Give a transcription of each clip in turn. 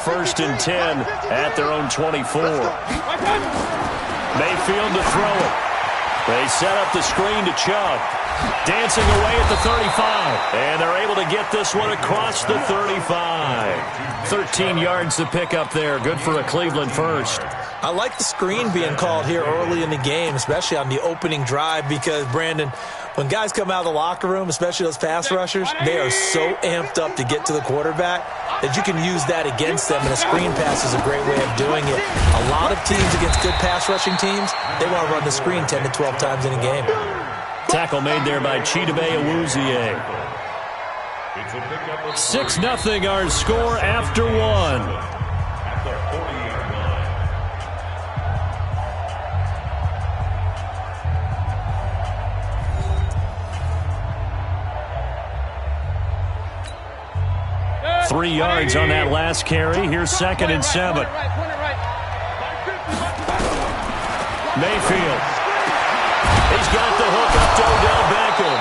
first and 10 at their own 24. Mayfield to throw it. They set up the screen to Chubb. Dancing away at the 35. And they're able to get this one across the 35. 13 yards to pick up there. Good for a Cleveland first. I like the screen being called here early in the game, especially on the opening drive, because, Brandon, when guys come out of the locker room, especially those pass rushers, they are so amped up to get to the quarterback that you can use that against them, and a screen pass is a great way of doing it. A lot of teams against good pass rushing teams, they want to run the screen 10 to 12 times in a game. Tackle made there by Chidobe Awuzie. 6-0 our score after one. 3 yards on that last carry. Here's 2nd and 7. Mayfield. He's got the hook up to Odell Beckham.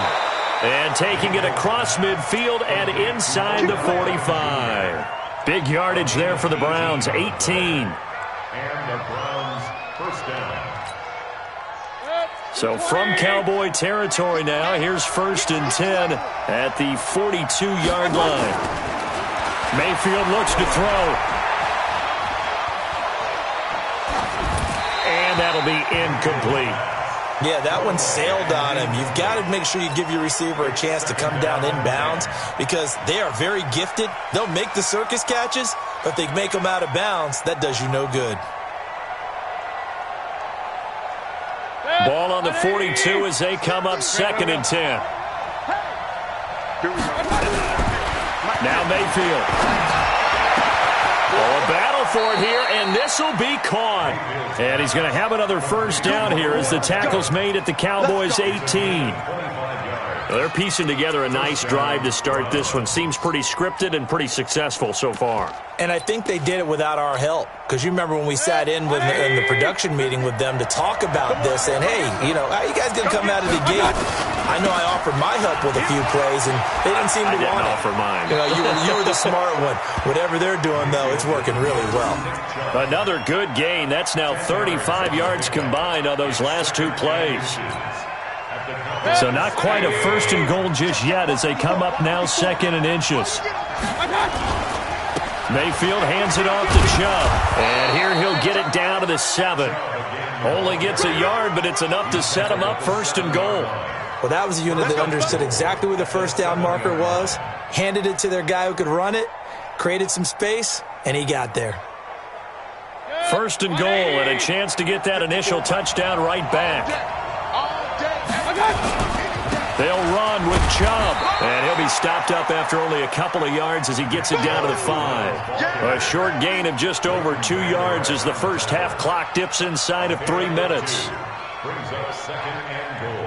And taking it across midfield and inside the 45. Big yardage there for the Browns, 18. And the Browns first down. So from Cowboy territory now, here's 1st and 10 at the 42-yard line. Mayfield looks to throw. And that'll be incomplete. Yeah, that one sailed on him. You've got to make sure you give your receiver a chance to come down inbounds because they are very gifted. They'll make the circus catches, but if they make them out of bounds, that does you no good. Ball on the 42 as they come up 2nd and 10. Now Mayfield. Oh, a battle for it here, and this will be caught. And he's going to have another first down here as the tackle's made at the Cowboys' 18. They're piecing together a nice drive to start this one. Seems pretty scripted and pretty successful so far. And I think they did it without our help. Because you remember when we sat in the production meeting with them to talk about this, and hey, you know, how you guys going to come out of the gate? I know I offered my help with a few plays, and they didn't seem to want it. I didn't offer mine. You know, you were the smart one. Whatever they're doing, though, it's working really well. Another good gain. That's now 35 yards combined on those last two plays. So not quite a 1st and goal just yet as they come up now 2nd and inches. Mayfield hands it off to Chubb. And here he'll get it down to the 7. Only gets a yard, but it's enough to set him up 1st and goal. Well, that was a unit that understood exactly where the first down marker was, handed it to their guy who could run it, created some space, and he got there. 1st and goal and a chance to get that initial touchdown right back. They'll run with Chubb, and he'll be stopped up after only a couple of yards as he gets it down to the 5. A short gain of just over 2 yards as the first half clock dips inside of 3 minutes. Brings up 2nd and goal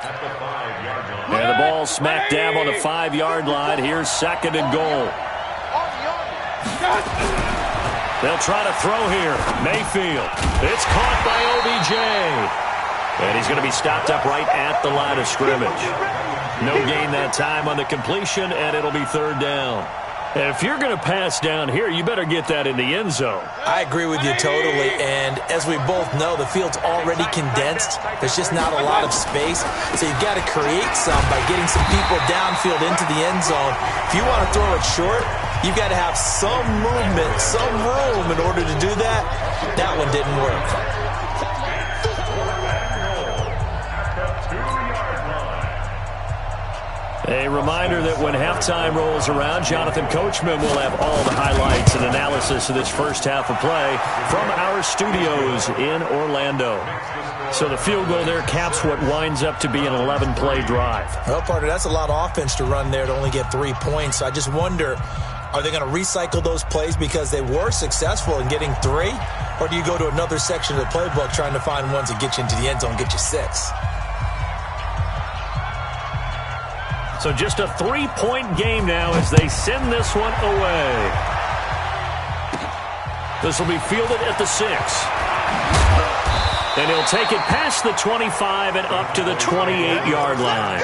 at the 5-yard line. And the ball smack dab on the 5-yard line. Here's 2nd and goal. They'll try to throw here. Mayfield. It's caught by OBJ. And he's going to be stopped up right at the line of scrimmage. No gain that time on the completion, and it'll be 3rd down. And if you're going to pass down here, you better get that in the end zone. I agree with you totally, and as we both know, the field's already condensed. There's just not a lot of space, so you've got to create some by getting some people downfield into the end zone. If you want to throw it short, you've got to have some movement, some room in order to do that. That one didn't work. A reminder that when halftime rolls around, Jonathan Coachman will have all the highlights and analysis of this first half of play from our studios in Orlando. So the field goal there caps what winds up to be an 11-play drive. Well, partner, that's a lot of offense to run there to only get 3 points. So I just wonder, are they going to recycle those plays because they were successful in getting 3? Or do you go to another section of the playbook trying to find ones that get you into the end zone and get you 6? So just a 3-point game now as they send this one away. This will be fielded at the 6. And he'll take it past the 25 and up to the 28-yard line.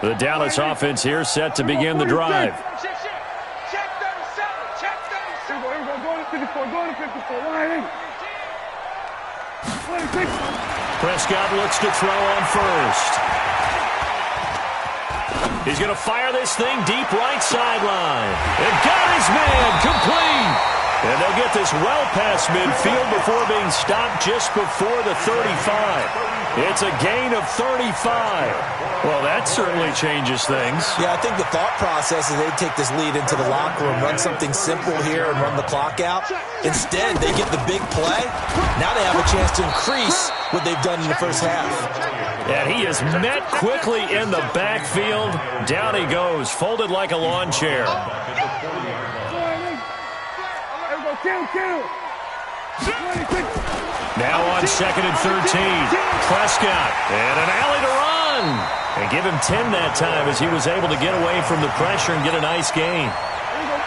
The Dallas offense here set to begin the drive. Prescott looks to throw on first. He's going to fire this thing deep right sideline. And got his man complete. And they'll get this well past midfield before being stopped just before the 35. It's a gain of 35. Well, that certainly changes things. Yeah, I think the thought process is they take this lead into the locker room, run something simple here and run the clock out. Instead, they get the big play. Now they have a chance to increase what they've done in the first half. And he is met quickly in the backfield. Down he goes, folded like a lawn chair. Now on 2nd and 13. Prescott and an alley to run. And give him 10 that time as he was able to get away from the pressure and get a nice gain.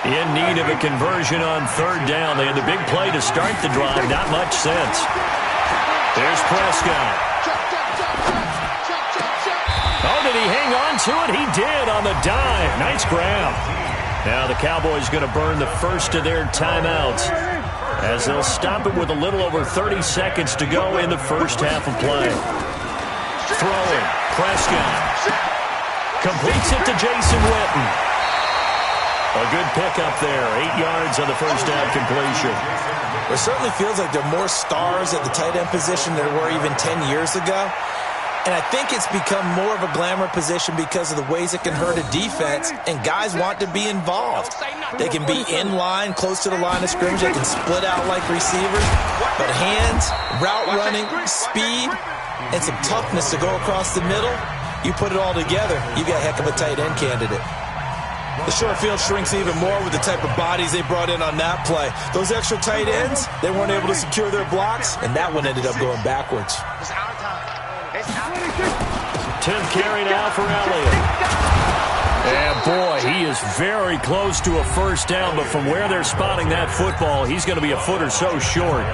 In need of a conversion on 3rd down. They had the big play to start the drive. Not much sense. There's Prescott. Oh, did he hang on to it? He did on the dive. Nice grab. Now the Cowboys going to burn the first of their timeouts as they'll stop it with a little over 30 seconds to go in the first half of play. Throwing. Prescott. Completes it to Jason Witten. A good pickup there. 8 yards on the first down completion. It certainly feels like there are more stars at the tight end position than there were even 10 years ago. And I think it's become more of a glamour position because of the ways it can hurt a defense, and guys want to be involved. They can be in line, close to the line of scrimmage. They can split out like receivers. But hands, route running, speed, and some toughness to go across the middle, you put it all together, you got a heck of a tight end candidate. The short field shrinks even more with the type of bodies they brought in on that play. Those extra tight ends, they weren't able to secure their blocks, and that one ended up going backwards. 10th carry now for Elliott. And boy, he is very close to a first down, but from where they're spotting that football, he's going to be a foot or so short.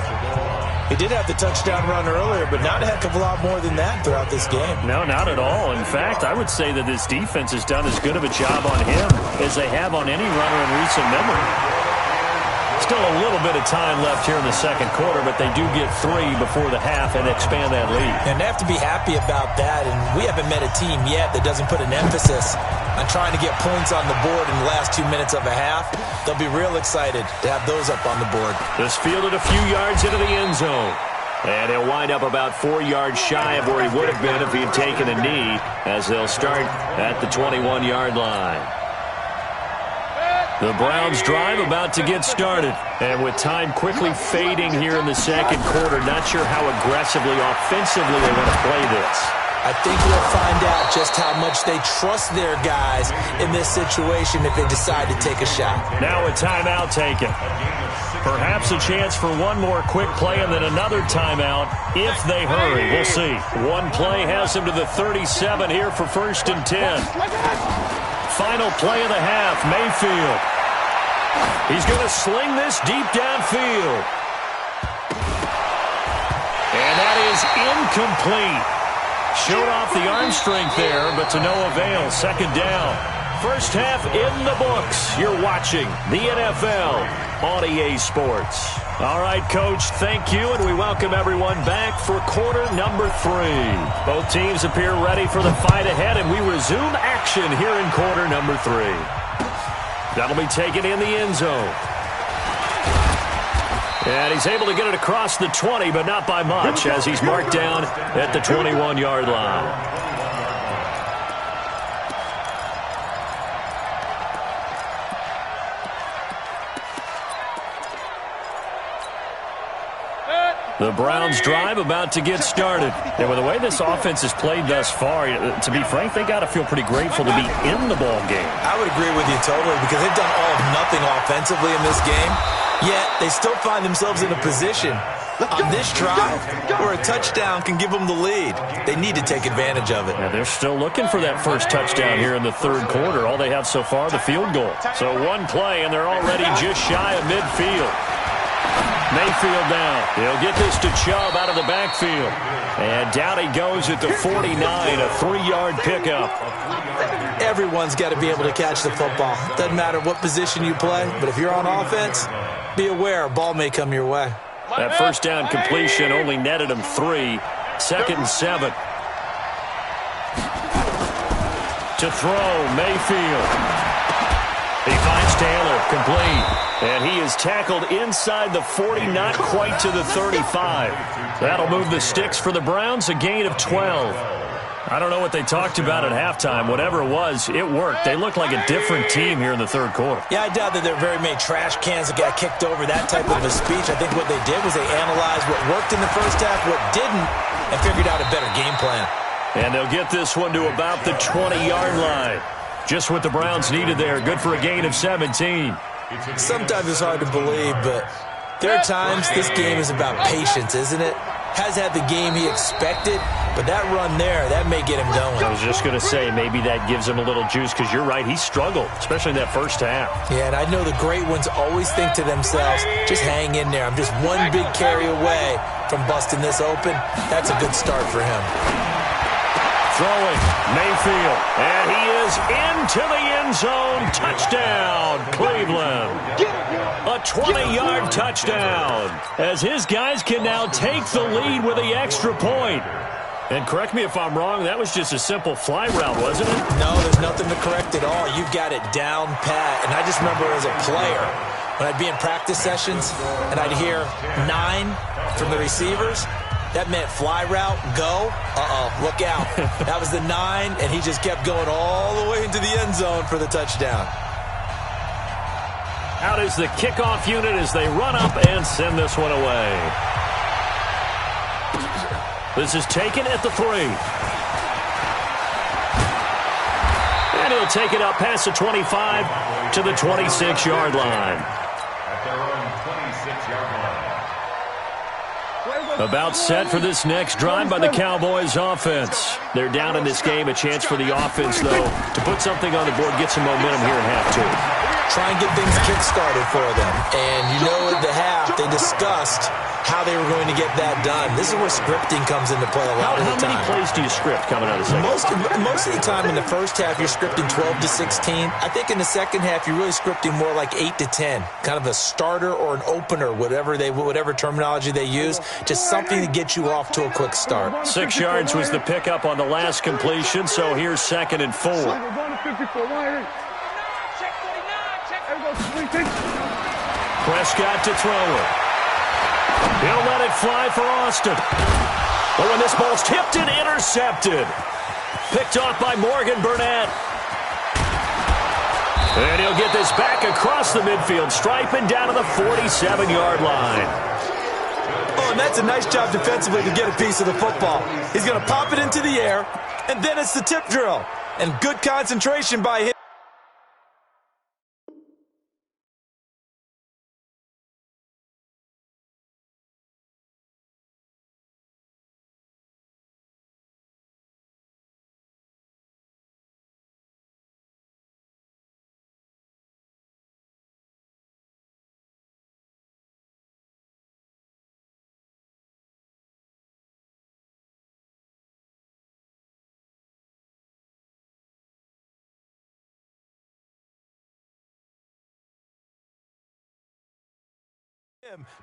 He did have the touchdown run earlier, but not a heck of a lot more than that throughout this game. No, not at all. In fact, I would say that this defense has done as good of a job on him as they have on any runner in recent memory. Still a little bit of time left here in the second quarter, but they do get 3 before the half and expand that lead. And they have to be happy about that, and we haven't met a team yet that doesn't put an emphasis on trying to get points on the board in the last 2 minutes of a half. They'll be real excited to have those up on the board. This fielded a few yards into the end zone. And he'll wind up about 4 yards shy of where he would have been if he had taken a knee, as they'll start at the 21-yard line. The Browns drive about to get started. And with time quickly fading here in the second quarter, not sure how aggressively, offensively they want to play this. I think we'll find out just how much they trust their guys in this situation if they decide to take a shot. Now a timeout taken. Perhaps a chance for one more quick play and then another timeout if they hurry. We'll see. One play has him to the 37 here for 1st and 10. Final play of the half, Mayfield. He's going to sling this deep downfield. And that is incomplete. Showed off the arm strength there, but to no avail. 2nd down. First half in the books. You're watching the NFL on EA Sports. All right, Coach, thank you, and we welcome everyone back for quarter number 3. Both teams appear ready for the fight ahead, and we resume action here in quarter number 3. That'll be taken in the end zone. And he's able to get it across the 20, but not by much, as he's marked down at the 21-yard line. The Browns drive about to get started. And with the way this offense has played thus far, to be frank, they got to feel pretty grateful to be in the ball game. I would agree with you totally, because they've done all of nothing offensively in this game, yet they still find themselves in a position on this drive where a touchdown can give them the lead. They need to take advantage of it. Yeah, they're still looking for that first touchdown here in the third quarter. All they have so far, the field goal. So one play, and they're already just shy of midfield. Mayfield now. He'll get this to Chubb out of the backfield. And down he goes at the 49, a 3-yard pickup. Everyone's got to be able to catch the football. Doesn't matter what position you play, but if you're on offense, be aware a ball may come your way. That first down completion only netted him 3. 2nd and 7. To throw, Mayfield. He finds Taylor, complete. And he is tackled inside the 40, not quite to the 35. That'll move the sticks for the Browns, a gain of 12. I don't know what they talked about at halftime. Whatever it was, it worked. They looked like a different team here in the third quarter. Yeah, I doubt that there are very many trash cans that got kicked over, that type of a speech. I think what they did was they analyzed what worked in the first half, what didn't, and figured out a better game plan. And they'll get this one to about the 20-yard line. Just what the Browns needed there. Good for a gain of 17. Sometimes it's hard to believe, but there are times this game is about patience, isn't it? Has had the game he expected, but that run there, that may get him going. I was just going to say, maybe that gives him a little juice, because you're right, he struggled, especially in that first half. Yeah, and I know the great ones always think to themselves, just hang in there. I'm just one big carry away from busting this open. That's a good start for him. Throwing, Mayfield, and he is into the end zone. Touchdown, Cleveland. A 20-yard touchdown, as his guys can now take the lead with the extra point. And correct me if I'm wrong, that was just a simple fly route, wasn't it? No, there's nothing to correct at all. You've got it down pat. And I just remember as a player, when I'd be in practice sessions and I'd hear 9 from the receivers, that meant fly route, go, look out. That was the 9, and he just kept going all the way into the end zone for the touchdown. Out is the kickoff unit as they run up and send this one away. This is taken at the 3. And he'll take it up past the 25 to the 26-yard line. At their own 26-yard line. About set for this next drive by the Cowboys offense. They're down in this game. A chance for the offense, though, to put something on the board, get some momentum here in half 2. Try and get things kick-started for them. And you know at the half, they discussed how they were going to get that done. This is where scripting comes into play a lot of the time. How many plays do you script coming out of the second? Most of the time in the first half, you're scripting 12 to 16. I think in the second half, you're really scripting more like 8 to 10. Kind of a starter or an opener, whatever terminology they use. Just something to get you off to a quick start. 6 yards was the pickup on the last completion, so here's 2nd and 4. Prescott to throw it. He'll let it fly for Austin. Oh, and this ball's tipped and intercepted. Picked off by Morgan Burnett. And he'll get this back across the midfield stripe and down to the 47-yard line. Oh, and that's a nice job defensively to get a piece of the football. He's going to pop it into the air, and then it's the tip drill. And good concentration by him.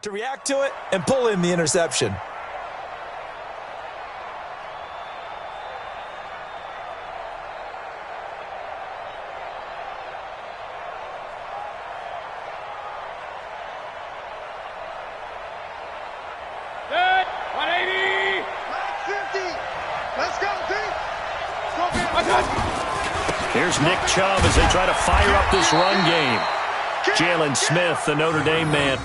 To react to it and pull in the interception. Good. 180. 50. Let's go, team. Here's Nick Chubb as they try to fire up this run game. Jalen Smith, the Notre Dame man,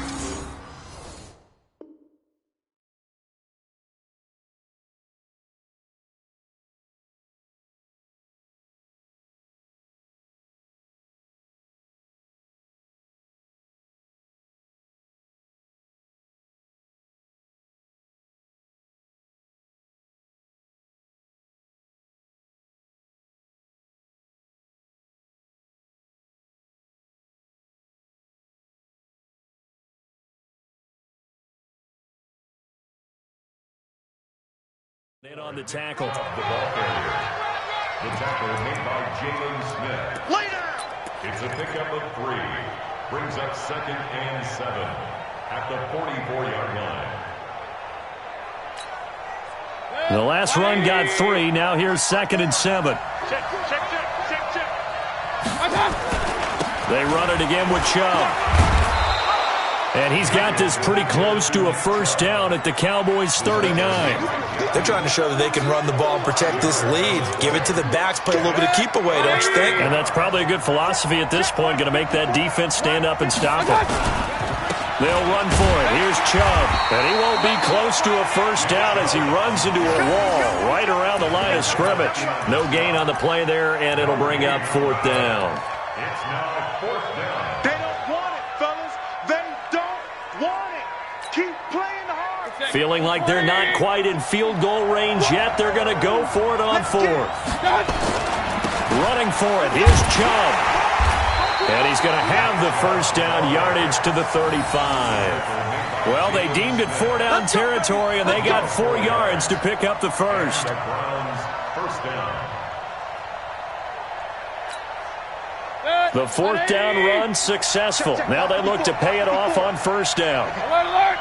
In on the tackle. The ball carrier. The tackle made by Jalen Smith. Later. It's a pickup of 3. Brings up 2nd and 7 at the 44-yard line. The last run got 3. Now here's 2nd and 7. Check. They run it again with Chubb. And he's got this pretty close to a first down at the Cowboys' 39. They're trying to show that they can run the ball and protect this lead. Give it to the backs, play a little bit of keep away, don't you think? And that's probably a good philosophy at this point, going to make that defense stand up and stop it. They'll run for it. Here's Chubb. And he won't be close to a first down as he runs into a wall right around the line of scrimmage. No gain on the play there, and it'll bring up 4th down. It's now 4th down. They don't want it, fellas. They don't want it. Keep playing hard. Feeling like they're not quite in field goal range yet. They're going to go for it on 4th. Running for it. Here's Chubb. And he's going to have the first down, yardage to the 35. Well, they deemed it 4-down territory, and they got 4 yards to pick up the first. The Browns' first down. The 4th down run successful. Now they look to pay it off on first down. Alert.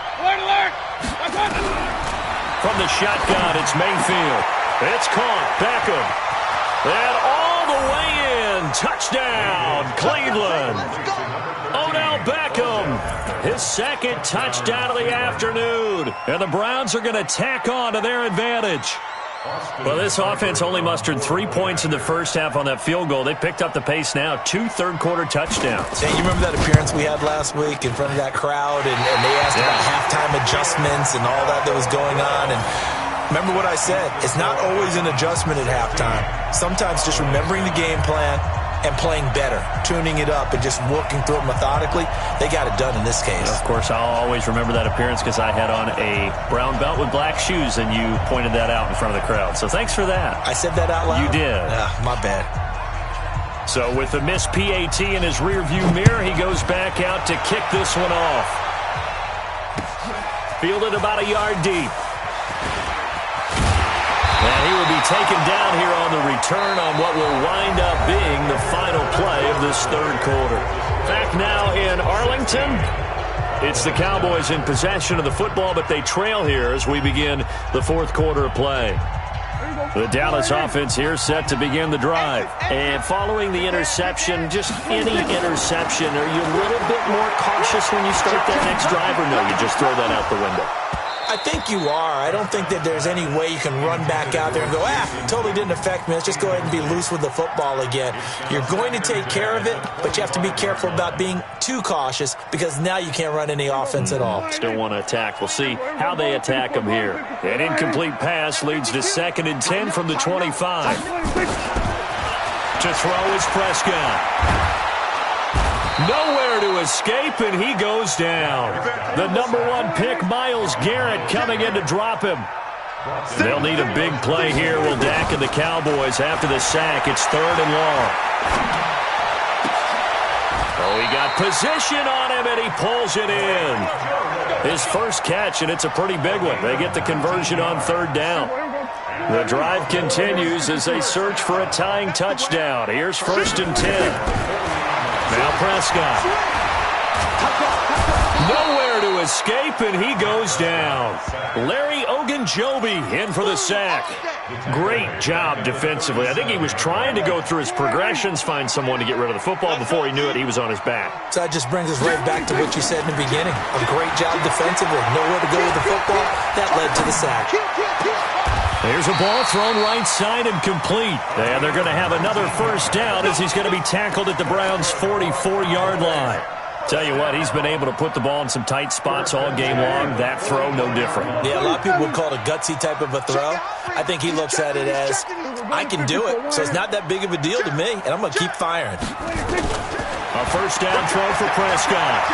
From the shotgun, it's Mayfield. It's caught. Beckham. And all the way in. Touchdown, Cleveland. Odell Beckham. His 2nd touchdown of the afternoon. And the Browns are going to tack on to their advantage. Well, this offense only mustered 3 points in the first half on that field goal. They picked up the pace now. 2 third-quarter touchdowns. Hey, you remember that appearance we had last week in front of that crowd, and they asked about halftime adjustments and all that was going on, and remember what I said. It's not always an adjustment at halftime. Sometimes just remembering the game plan and playing better, tuning it up and just working through it methodically. They got it done in this case. Of course, I'll always remember that appearance because I had on a brown belt with black shoes, and you pointed that out in front of the crowd. So thanks for that. I said that out loud? You did. My bad. So with the missed PAT in his rearview mirror, he goes back out to kick this one off. Fielded about a yard deep. And he will be taken down here on the return on what will wind up being the final play of this 3rd quarter. Back now in Arlington. It's the Cowboys in possession of the football, but they trail here as we begin the 4th quarter of play. The Dallas offense here set to begin the drive. And following the interception, just any interception, are you a little bit more cautious when you start that next drive, or no, you just throw that out the window? I think you are. I don't think that there's any way you can run back out there and go, totally didn't affect me. Let's just go ahead and be loose with the football again. You're going to take care of it, but you have to be careful about being too cautious because now you can't run any offense at all. Still want to attack. We'll see how they attack them here. An incomplete pass leads to 2nd and 10 from the 25. To throw is Prescott. Nowhere to escape, and he goes down. The number 1 pick, Myles Garrett, coming in to drop him. They'll need a big play here. Will Dak and the Cowboys after the sack. It's 3rd and long. Oh, he got position on him, and he pulls it in. His first catch, and it's a pretty big one. They get the conversion on 3rd down. The drive continues as they search for a tying touchdown. Here's 1st and 10. Now Prescott. Nowhere to escape, and he goes down. Larry Ogunjobi in for the sack. Great job defensively. I think he was trying to go through his progressions, find someone to get rid of the football. Before he knew it, he was on his back. So that just brings us right back to what you said in the beginning. A great job defensively. Nowhere to go with the football. That led to the sack. There's a ball thrown right side and complete. And they're going to have another first down as he's going to be tackled at the Browns' 44-yard line. Tell you what, he's been able to put the ball in some tight spots all game long. That throw, no different. Yeah, a lot of people would call it a gutsy type of a throw. I think he looks at it as, I can do it, so it's not that big of a deal to me, and I'm going to keep firing. A first down throw for Prescott.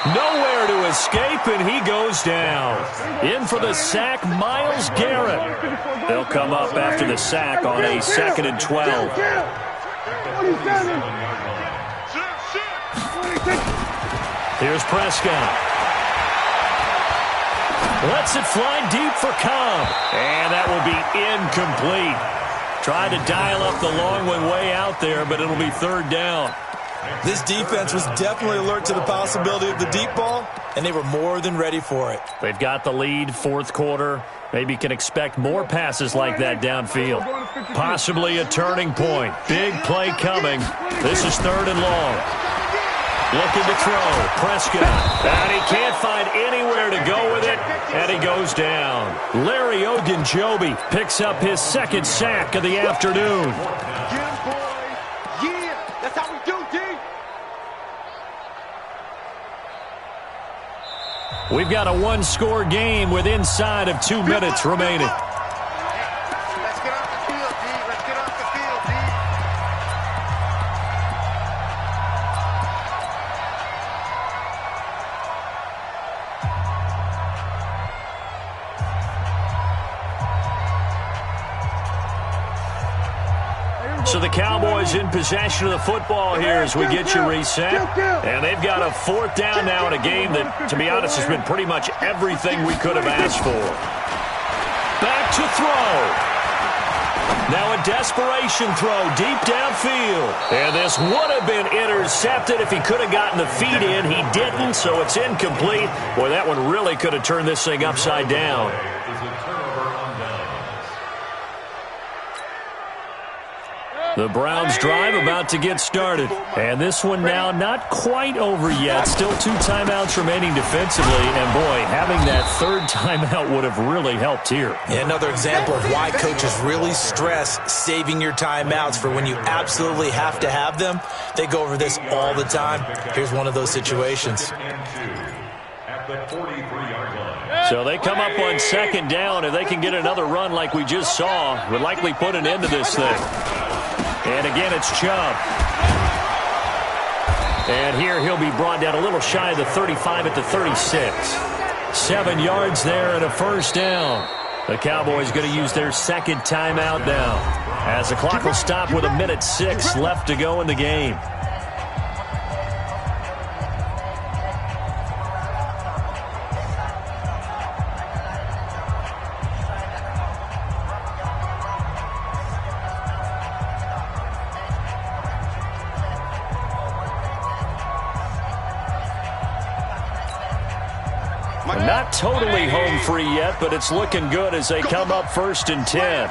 Nowhere to escape, and he goes down. In for the sack, Myles Garrett. They'll come up after the sack on a 2nd and 12. Here's Prescott. Lets it fly deep for Cobb. And that will be incomplete. Tried to dial up the long one way out there, but it'll be third down. This defense was definitely alert to the possibility of the deep ball, and they were more than ready for it. They've got the lead, fourth quarter. Maybe can expect more passes like that downfield. Possibly a turning point. Big play coming. This is third and long. Looking to throw. Prescott. And he can't find anywhere to go with it, and he goes down. Larry Ogunjobi picks up his second sack of the afternoon. We've got a one-score game with inside of 2 minutes remaining. Let's get off the field, D. Let's get off the field, D. So the Cowboys in possession of the football here as we get you reset. And they've got a fourth down now in a game that, to be honest, has been pretty much everything we could have asked for. Back to throw. Now a desperation throw deep downfield. And this would have been intercepted if he could have gotten the feet in. He didn't, so it's incomplete. Boy, that one really could have turned this thing upside down. The Browns drive about to get started. And this one now not quite over yet. Still 2 timeouts remaining defensively. And, boy, having that third timeout would have really helped here. Yeah, another example of why coaches really stress saving your timeouts for when you absolutely have to have them. They go over this all the time. Here's one of those situations. So they come up on second down. If they can get another run like we just saw, would likely put an end to this thing. And again, it's Chubb. And here he'll be brought down a little shy of the 35 at the 36. 7 yards there and a first down. The Cowboys going to use their second timeout now, as the clock will stop with 1:06 left to go in the game. Not totally home free yet, but it's looking good as they come up 1st and 10.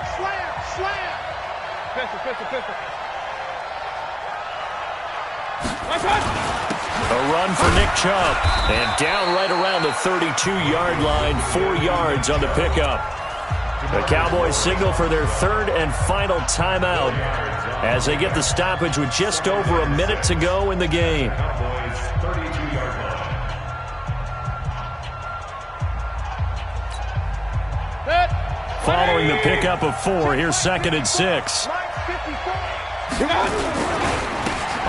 A run for Nick Chubb. And down right around the 32-yard line, 4 yards on the pickup. The Cowboys signal for their third and final timeout as they get the stoppage with just over a minute to go in the game. Following the pickup of 4, here's 2nd and 6.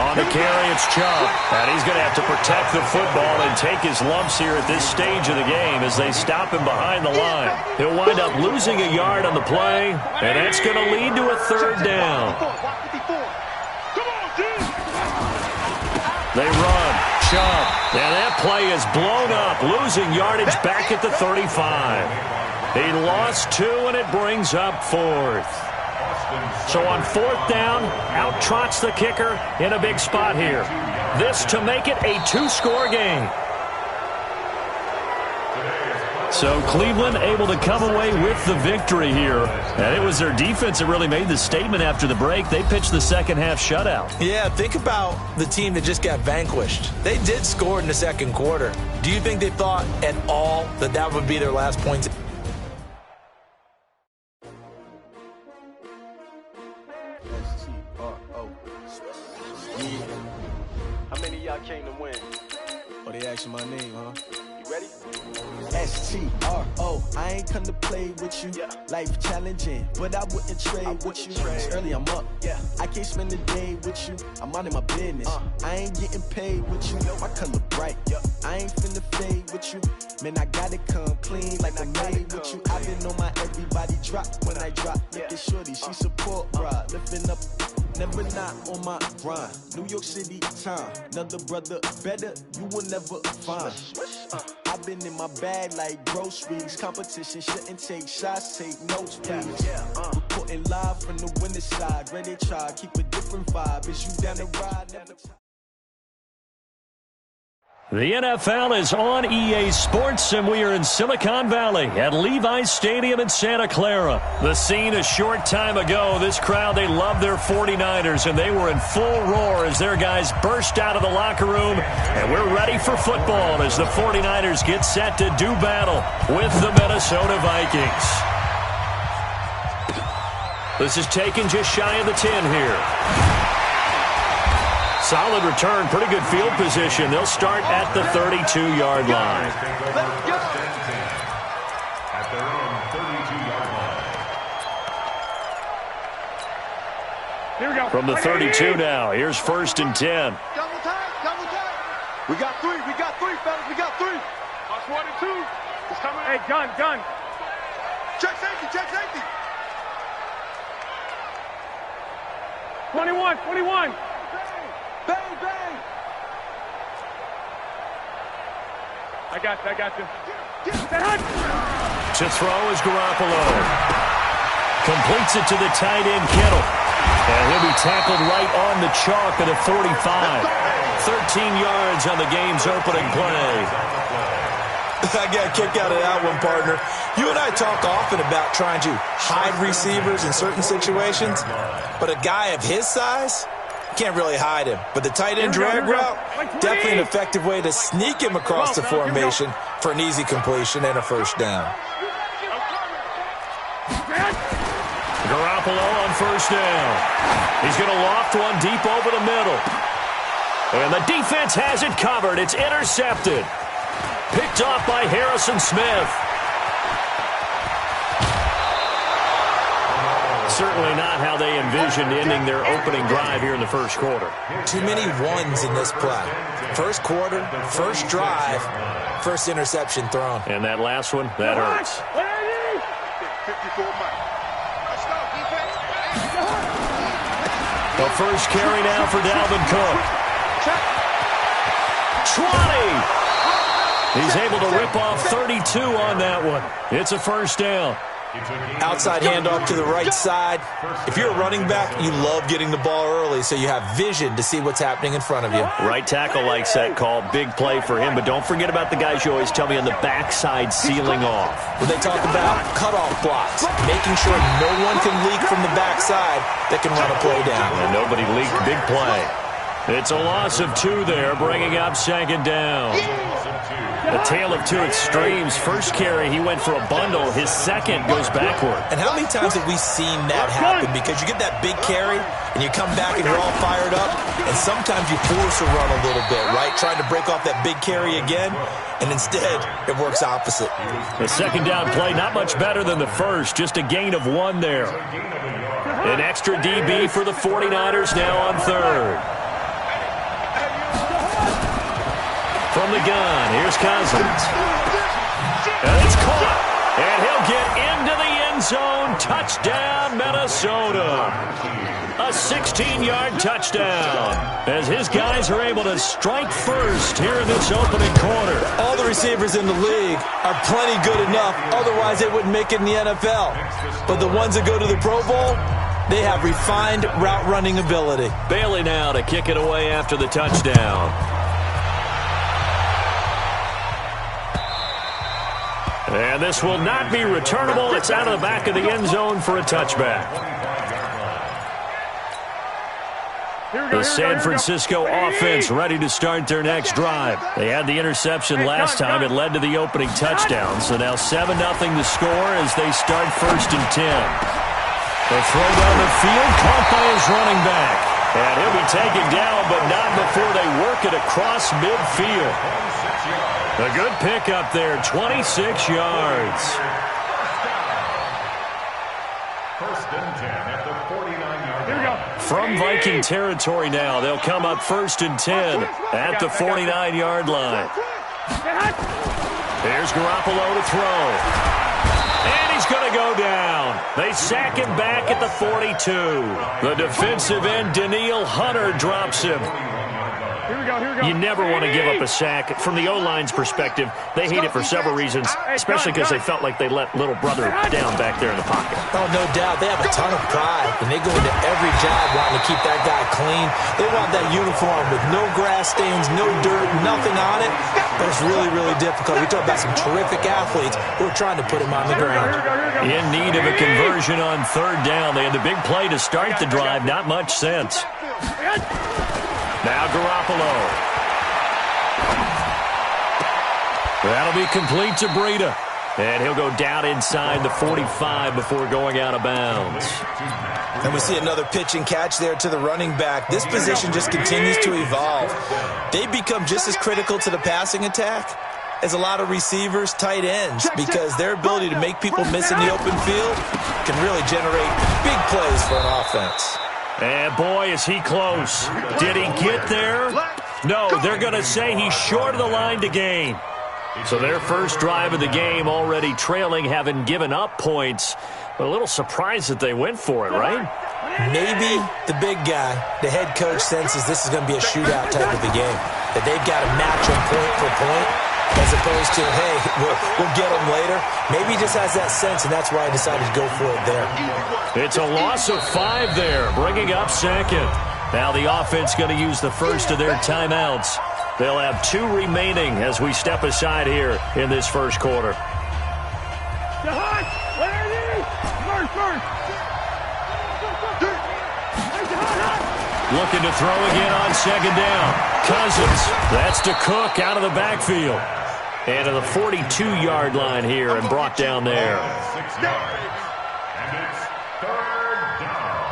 On the carry, it's Chubb. And he's going to have to protect the football and take his lumps here at this stage of the game as they stop him behind the line. He'll wind up losing a yard on the play, and that's going to lead to a third down. They run. Chubb. And that play is blown up, losing yardage back at the 35. He lost 2, and it brings up 4th. So on 4th down, out trots the kicker in a big spot here. This to make it a 2-score game. So Cleveland able to come away with the victory here. And it was their defense that really made the statement after the break. They pitched the second-half shutout. Yeah, think about the team that just got vanquished. They did score in the second quarter. Do you think they thought at all that that would be their last points? How many of y'all came to win? Oh, they asking my name, huh? You ready? S-T-R-O, I ain't come to play with you. Yeah. Life challenging, but I wouldn't trade with you. trade. It's early, I'm up. Yeah. I can't spend the day with you. I'm out of my business. I ain't getting paid with you. My color bright. I ain't finna fade with you. Man, I gotta come clean like I made with you. I been on my everybody drop when I drop. Look at shorty, she support, bruh. Lifting up Never not on my grind. New York City time. Another brother better, you will never find. I've been in my bag like groceries. Competition shouldn't take shots, take notes, please. Reporting live from the winter side. Ready to try, keep a different vibe. Is you down the ride? Never try. The NFL is on EA Sports, and we are in Silicon Valley at Levi's Stadium in Santa Clara. The scene a short time ago, this crowd, they love their 49ers, and they were in full roar as their guys burst out of the locker room, and we're ready for football as the 49ers get set to do battle with the Minnesota Vikings. This is taken just shy of the 10 here. Solid return, pretty good field position. They'll start at the 32-yard line. At their own 32-yard line. Here we go. From the 32 now, here's 1st and 10. Double time, double time. We got three, fellas, we got three. Watch 1 and 2. It's coming. Hey, gun. Check safety. 21. Bang. I got you. To throw is Garoppolo. Completes it to the tight end, Kittle. And he'll be tackled right on the chalk at a 45. 13 yards on the game's opening play. I got a kick out of that one, partner. You and I talk often about trying to hide receivers in certain situations, but a guy of his size can't really hide him. But the tight end drag route, definitely an effective way to sneak him across the formation for an easy completion and a first down. Garoppolo on first down. He's going to loft one deep over the middle. And the defense has it covered. It's intercepted. Picked off by Harrison Smith. Certainly not how they envisioned ending their opening drive here in the first quarter. Too many ones in this play. First quarter, first drive, first interception thrown. And that last one, that hurts. 54 miles. Let's go, defense. The first carry now for Dalvin Cook. 20! He's able to rip off 32 on that one. It's a first down. Outside handoff to the right side. If you're a running back, you love getting the ball early so you have vision to see what's happening in front of you. Right tackle likes that call. Big play for him. But don't forget about the guys you always tell me on the backside sealing off. When they talk about cutoff blocks, making sure no one can leak from the backside that can run a play down. And nobody leaked. Big play. It's a loss of 2 there, bringing up second down. A tale of two extremes. First carry, he went for a bundle. His second goes backward. And how many times have we seen that happen? Because you get that big carry, and you come back and you're all fired up, and sometimes you force a run a little bit, right? Trying to break off that big carry again, and instead it works opposite. The second down play, not much better than the first. Just a gain of 1 there. An extra DB for the 49ers now on third. From the gun, here's Cousins. And it's caught. And he'll get into the end zone. Touchdown, Minnesota. A 16-yard touchdown. As his guys are able to strike first here in this opening quarter. All the receivers in the league are plenty good enough. Otherwise, they wouldn't make it in the NFL. But the ones that go to the Pro Bowl, they have refined route running ability. Bailey now to kick it away after the touchdown. And this will not be returnable. It's out of the back of the end zone for a touchback. The San Francisco offense ready to start their next drive. They had the interception last time. It led to the opening touchdown. So now 7-0 to score as they start 1st and 10. The throw down the field caught by his running back. And he'll be taken down, but not before they work it across midfield. A good pickup there, 26 yards. 1st and 10 at the 49-yard line. From Viking territory now, they'll come up 1st and 10 at the 49-yard line. Here's Garoppolo to throw. And he's going to go down. They sack him back at the 42. The defensive end, Daniil Hunter, drops him. You never want to give up a sack. From the O-line's perspective, they hate it for several reasons, especially because they felt like they let little brother down back there in the pocket. Oh, no doubt. They have a ton of pride, and they go into every job wanting to keep that guy clean. They want that uniform with no grass stains, no dirt, nothing on it. But it's really, really difficult. We talk about some terrific athletes who are trying to put him on the ground. In need of a conversion on third down. They had the big play to start the drive. Not much sense. Now Garoppolo. That'll be complete to Breida. And he'll go down inside the 45 before going out of bounds. And we see another pitch and catch there to the running back. This position just continues to evolve. They become just as critical to the passing attack as a lot of receivers, tight ends, because their ability to make people miss in the open field can really generate big plays for an offense. And boy, is he close. Did he get there? No, they're going to say he's short of the line to gain. So their first drive of the game already trailing, having given up points. But a little surprised that they went for it, right? Maybe the big guy, the head coach, senses this is going to be a shootout type of a game, that they've got to match them point for point, as opposed to, hey, we'll get them later. Maybe he just has that sense, and that's why he decided to go for it there. It's a loss of 5 there, bringing up second. Now the offense going to use the first of their timeouts. They'll have 2 remaining as we step aside here in this first quarter. Looking to throw again on second down. Cousins. That's to Cook out of the backfield. And to the 42-yard line here and brought down there. 6 yards. And it's third down.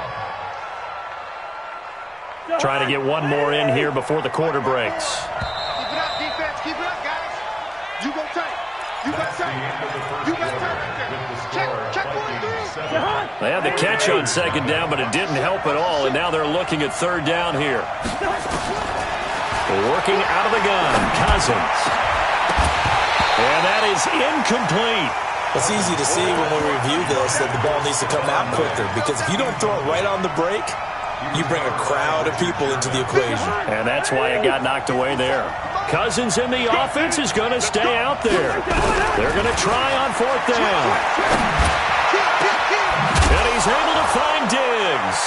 Trying to get one more in here before the quarter breaks. Keep it up, defense. Keep it up, guys. You go tight. You got tight. You got tight right there. Check one through. They had the catch on second down, but it didn't help at all, and now they're looking at third down here. Working out of the gun, Cousins. And that is incomplete. It's easy to see when we review this that the ball needs to come out quicker, because if you don't throw it right on the break, you bring a crowd of people into the equation. And that's why it got knocked away there. Cousins in the offense is going to stay out there. They're going to try on fourth down. And he's able to find Diggs.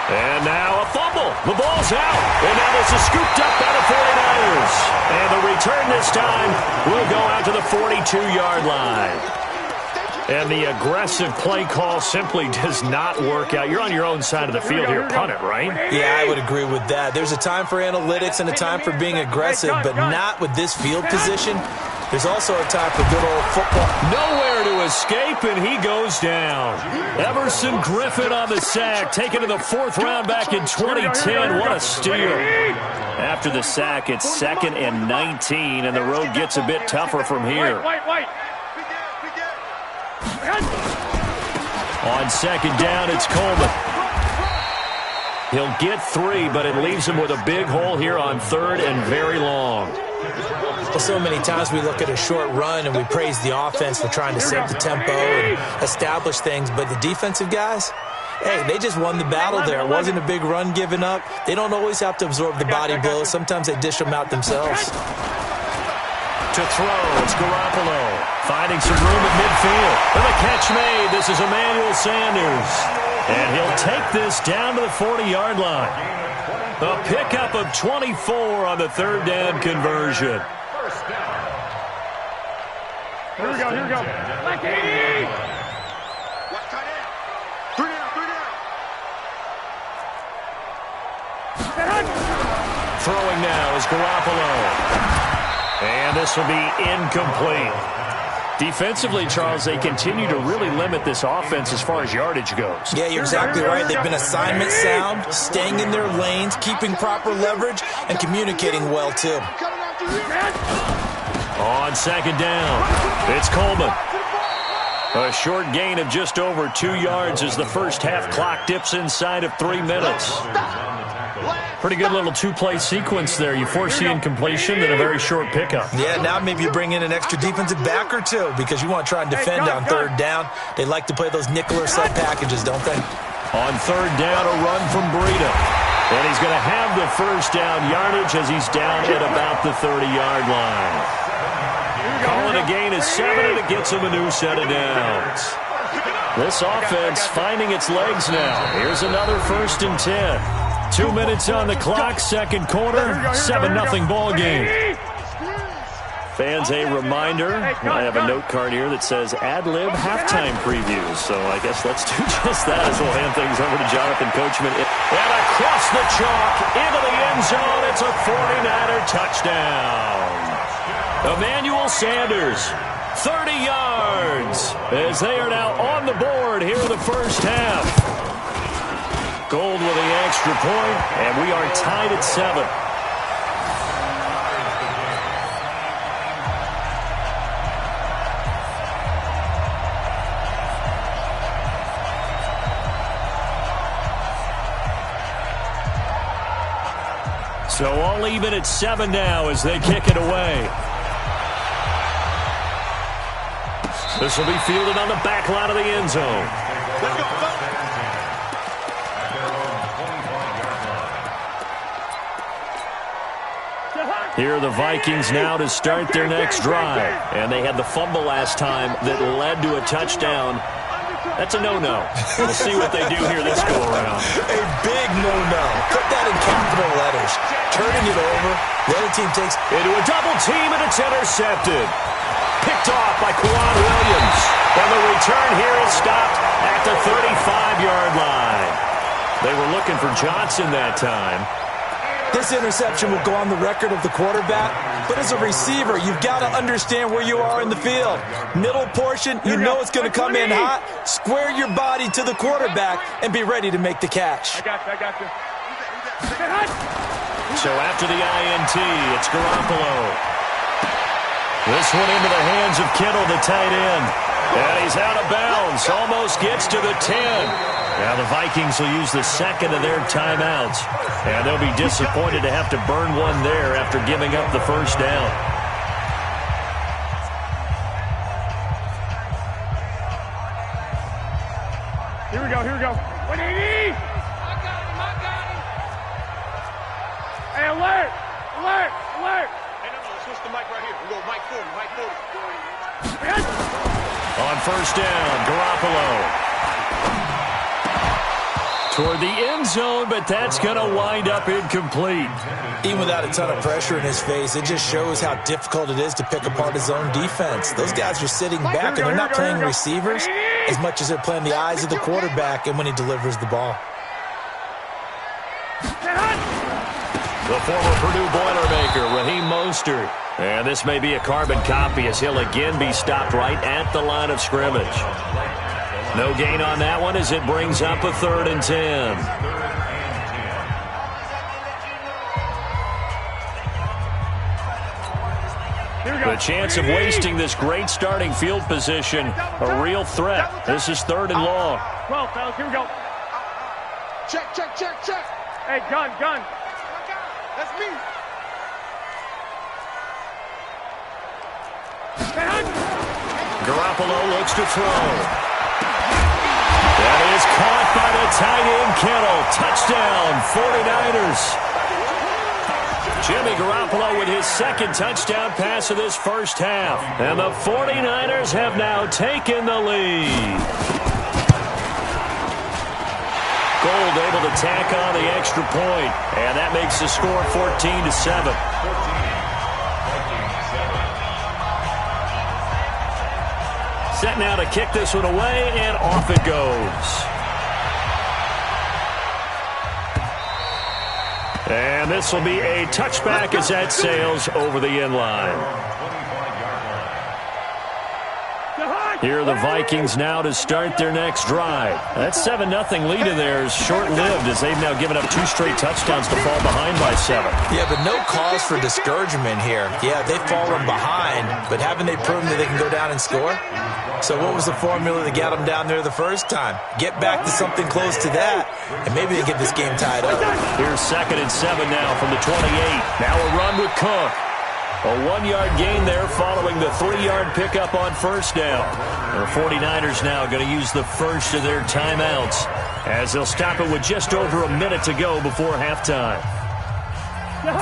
And now a fumble. The ball's out. And now this is scooped up by the 49ers. And the return this time will go out to the 42-yard line. And the aggressive play call simply does not work out. You're on your own side of the field here. Punt it, right? Yeah, I would agree with that. There's a time for analytics and a time for being aggressive, but not with this field position. There's also a time for good old football. Nowhere to escape, and he goes down. Emerson Griffin on the sack, taken to the 4th round back in 2010. What a steal. After the sack, it's 2nd and 19, and the road gets a bit tougher from here. On second down, it's Coleman. He'll get 3, but it leaves him with a big hole here on 3rd and very long. Well, so many times we look at a short run and we praise the offense for trying to set the tempo and establish things, but the defensive guys, hey, they just won the battle there. It wasn't a big run given up. They don't always have to absorb the body blows. Sometimes they dish them out themselves. To throw, it's Garoppolo. Finding some room at midfield. And the catch made. This is Emmanuel Sanders. And he'll take this down to the 40-yard line. A pickup of 24 on the 3rd down conversion. First down. Here we go. Like 80. Watch tight end. 3 down. Throwing now is Garoppolo. And this will be incomplete. Defensively, Charles, they continue to really limit this offense as far as yardage goes. Yeah, you're exactly right. They've been assignment sound, staying in their lanes, keeping proper leverage, and communicating well, too. On second down, it's Coleman. A short gain of just over 2 yards as the first half clock dips inside of 3 minutes. Pretty good little two-play sequence there. You force the incompletion, then a very short pickup. Yeah, now maybe you bring in an extra defensive back or two because you want to try and defend on third down. They like to play those nickel or sub packages, don't they? On third down, a run from Breida. And he's going to have the first down yardage as he's down at about the 30-yard line. Calling a gain of 7, and it gets him a new set of downs. This offense finding its legs now. Here's another 1st and 10. 2 minutes on the clock, second quarter, 7-0 ball game. Fans, a reminder, I have a note card here that says ad-lib halftime previews. So I guess let's do just that as we'll hand things over to Jonathan Coachman. And across the chalk, into the end zone, it's a 49er touchdown. Emmanuel Sanders, 30 yards, as they are now on the board here in the first half. Gold with the extra point, and we are tied at 7. So all even at 7 now as they kick it away. This will be fielded on the back line of the end zone. Let's go. Here are the Vikings now to start their next drive. And they had the fumble last time that led to a touchdown. That's a no-no. We'll see what they do here this go-around. A big no-no. Put that in capital letters. Turning it over. The other team takes into a double team, and it's intercepted. Picked off by Quan Williams. And the return here is stopped at the 35-yard line. They were looking for Johnson that time. This interception will go on the record of the quarterback, but as a receiver, you've got to understand where you are in the field. Middle portion, you know it's going to come in hot. Square your body to the quarterback and be ready to make the catch. I got you. So after the INT, it's Garoppolo. This one into the hands of Kittle, the tight end. And he's out of bounds, almost gets to the 10. Now the Vikings will use the second of their timeouts. And they'll be disappointed to have to burn one there after giving up the first down. Here we go. 180! Hey, alert! Hey, no, switch the mic right here. We go mic 40. On first down, Garoppolo. Toward the end zone, but that's going to wind up incomplete. Even without a ton of pressure in his face, it just shows how difficult it is to pick apart his own defense. Those guys are sitting back, and they're not playing receivers as much as they're playing the eyes of the quarterback and when he delivers the ball. The former Purdue Boilermaker, Raheem Mostert. And this may be a carbon copy as he'll again be stopped right at the line of scrimmage. No gain on that one as it brings up a 3rd and 10. The chance of wasting this great starting field position, a real threat. This is 3rd and long. 12, fellas, here we go. Check. Hey, gun. That's me. Garoppolo looks to throw. That is caught by the tight end, Kittle. Touchdown, 49ers. Jimmy Garoppolo with his second touchdown pass of this first half. And the 49ers have now taken the lead. Gold able to tack on the extra point. And that makes the score 14-7. Set now to kick this one away, and off it goes. And this will be a touchback as that sails over the end line. Here are the Vikings now to start their next drive. That 7-0 lead of theirs short-lived as they've now given up 2 straight touchdowns to fall behind by 7. Yeah, but no cause for discouragement here. Yeah, they've fallen behind, but haven't they proven that they can go down and score? So what was the formula to get them down there the first time? Get back to something close to that, and maybe they get this game tied up. Here's 2nd and 7 now from the 28. Now a run with Cook. A 1-yard gain there following the 3-yard pickup on first down. The 49ers now going to use the first of their timeouts as they'll stop it with just over a minute to go before halftime.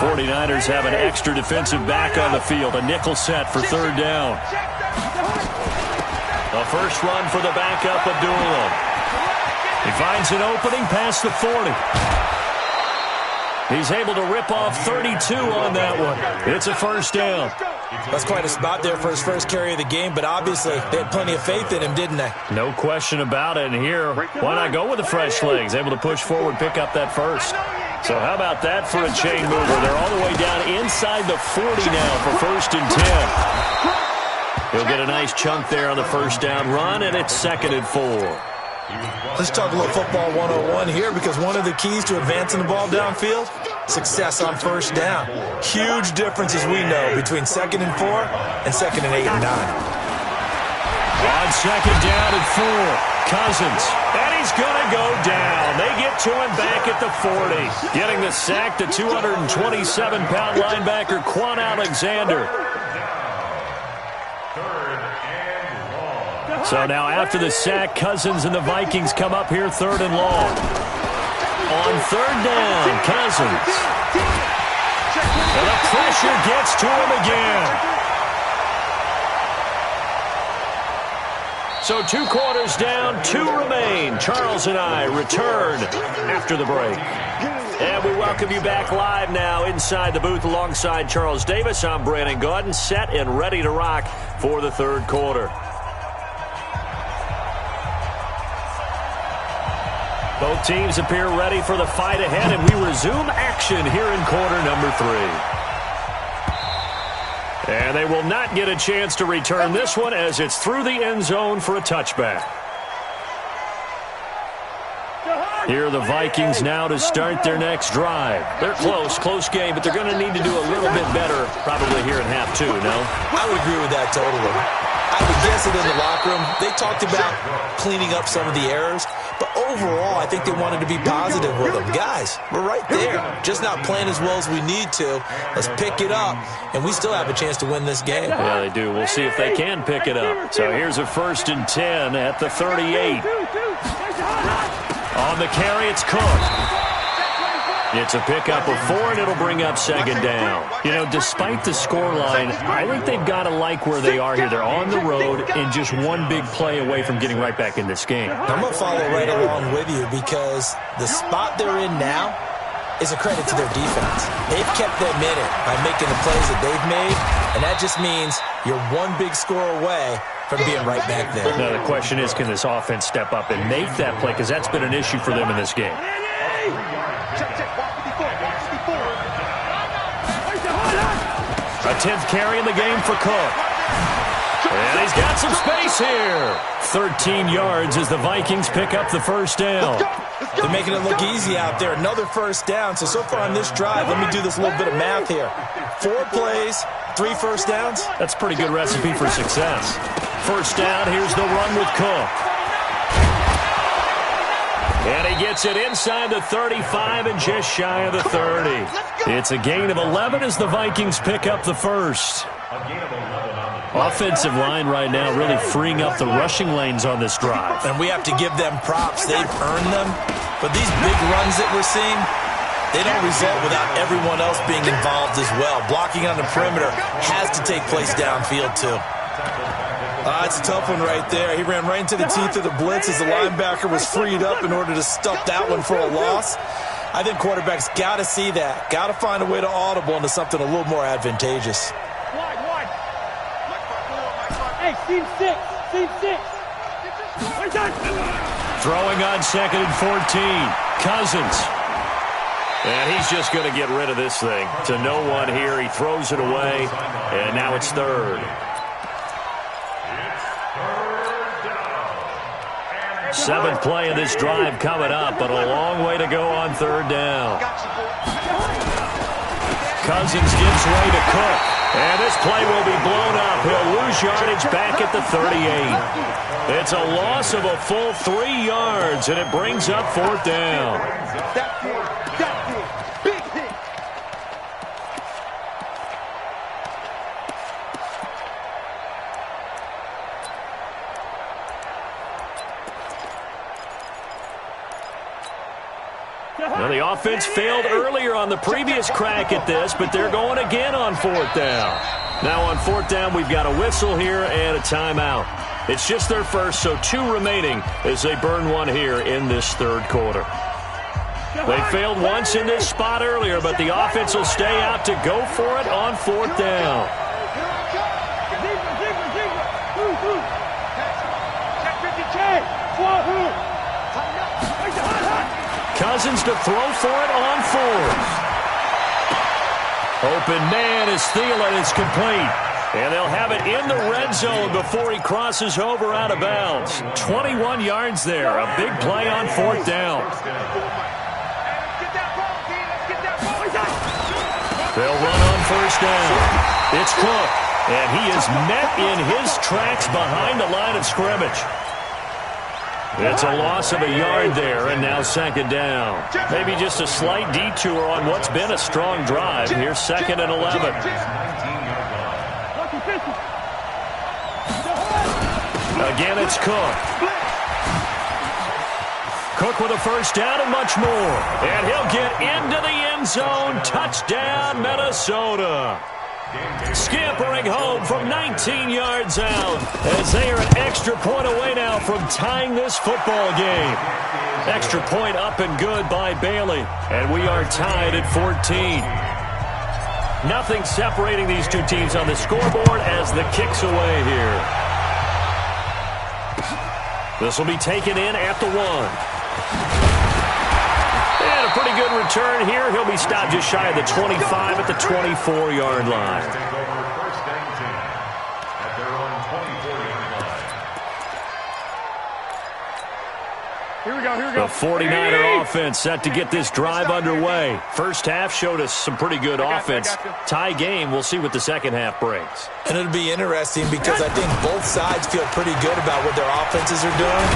49ers have an extra defensive back on the field, a nickel set for 3rd down. The first run for the backup, Abdullah. He finds an opening past the 40. He's able to rip off 32 on that one. It's a first down. That's quite a spot there for his first carry of the game, but obviously they had plenty of faith in him, didn't they? No question about it. And here, why not go with the fresh legs? Able to push forward, pick up that first. So how about that for a chain mover? They're all the way down inside the 40 now for 1st and 10. He'll get a nice chunk there on the first down run, and it's 2nd and 4. Let's talk a little football 101 here, because one of the keys to advancing the ball downfield, success on first down. Huge difference, as we know, between 2nd and 4 and 2nd and 8 and 9. On 2nd down and 4, Cousins. And he's going to go down. They get to him back at the 40. Getting the sack, the 227-pound linebacker, Quan Alexander. So now after the sack, Cousins and the Vikings come up here 3rd and long. On 3rd down, Cousins. And the pressure gets to him again. So 2 quarters down, 2 remain. Charles and I return after the break. And we welcome you back live now inside the booth alongside Charles Davis. I'm Brandon Gaudin, set and ready to rock for the 3rd quarter. Both teams appear ready for the fight ahead, and we resume action here in quarter number 3. And they will not get a chance to return this one as it's through the end zone for a touchback. Here are the Vikings now to start their next drive. They're close game, but they're going to need to do a little bit better probably here in half 2, no? I would agree with that totally. I would guess it in the locker room. They talked about cleaning up some of the errors, but overall, I think they wanted to be positive with them. Guys, we're right there. Just not playing as well as we need to. Let's pick it up, and we still have a chance to win this game. Yeah, they do. We'll see if they can pick it up. So here's a 1st and 10 at the 38. On the carry, it's Cook. It's a pickup of 4, and it'll bring up 2nd down. You know, despite the scoreline, I think they've got to like where they are here. They're on the road and just one big play away from getting right back in this game. I'm going to follow right along with you, because the spot they're in now is a credit to their defense. They've kept them in it by making the plays that they've made, and that just means you're one big score away from being right back there. Now, the question is, can this offense step up and make that play? Because that's been an issue for them in this game. A 10th carry in the game for Cook. And he's got some space here. 13 yards as the Vikings pick up the first down. They're making it look easy out there. Another first down. So far on this drive, let me do this little bit of math here. 4 plays, 3 first downs. That's a pretty good recipe for success. First down, here's the run with Cook. And he gets it inside the 35 and just shy of the 30. It's a gain of 11 as the Vikings pick up the first. Offensive line right now really freeing up the rushing lanes on this drive. And we have to give them props. They've earned them. But these big runs that we're seeing, they don't result without everyone else being involved as well. Blocking on the perimeter has to take place downfield too. It's a tough one right there. He ran right into the teeth of the blitz as the linebacker was freed up in order to stuff that one for a loss. I think quarterbacks got to see that. Got to find a way to audible into something a little more advantageous. Hey, team 6. Throwing on 2nd and 14. Cousins. And he's just going to get rid of this thing. To no one here. He throws it away. And now it's 3rd. Seventh play of this drive coming up, but a long way to go on third down. Cousins gives way to Cook, and this play will be blown up. He'll lose yardage back at the 38. It's a loss of a full 3 yards, and it brings up fourth down. Big hit. Well, the offense failed earlier on the previous crack at this, but they're going again on fourth down. Now on fourth down, we've got a whistle here and a timeout. It's just their first, so 2 remaining as they burn one here in this third quarter. They failed once in this spot earlier, but the offense will stay out to go for it on fourth down. Cousins to throw for it on fourth. Open man is Thielen. It's complete. And they'll have it in the red zone before he crosses over out of bounds. 21 yards there. A big play on fourth down. They'll run on first down. It's Cook. And he is met in his tracks behind the line of scrimmage. It's a loss of a yard there, and now second down. Maybe just a slight detour on what's been a strong drive. Here's second and 11. Again, it's Cook. Cook with a first down and much more. And he'll get into the end zone. Touchdown, Minnesota. Scampering home from 19 yards out as they are an extra point away now from tying this football game. Extra point up and good by Bailey, and we are tied at 14. Nothing separating these two teams on the scoreboard as the kick's away here. This will be taken in at the 1. And a pretty good return here. He'll be stopped just shy of the 25 at the 24-yard line. Here we go. The 49er offense set to get this drive underway. First half showed us some pretty good offense. Tie game. We'll see what the second half brings. And it'll be interesting because I think both sides feel pretty good about what their offenses are doing.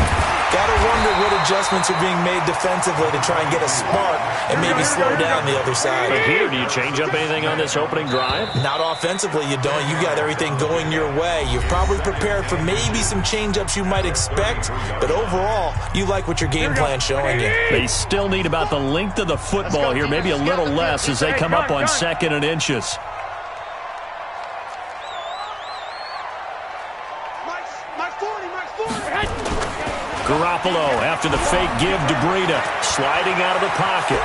Got to wonder what adjustments are being made defensively to try and get a spark and maybe slow down the other side. But here, do you change up anything on this opening drive? Not offensively, you don't. You got everything going your way. You've probably prepared for maybe some change-ups you might expect, but overall, you like what your game plan's showing you. They still need about the length of the football here, maybe a little less as they come up on second and inches. Garoppolo after the fake give to Breida, sliding out of the pocket.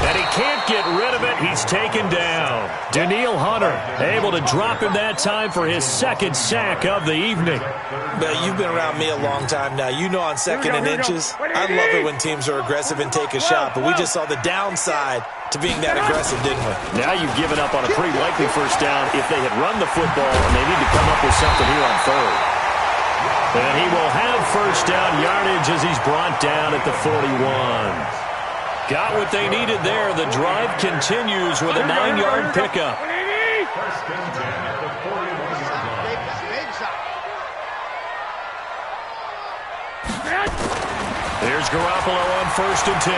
And he can't get rid of it. He's taken down. Daniil Hunter able to drop him that time for his second sack of the evening. But you've been around me a long time now. You know on second and inches, I love it when teams are aggressive and take a shot. But we just saw the downside to being that aggressive, didn't we? Now you've given up on a pretty likely first down if they had run the football, and they need to come up with something here on third. And he will have first down yardage as he's brought down at the 41. Got what they needed there. The drive continues with a 9-yard pickup. There's Garoppolo on first and 10.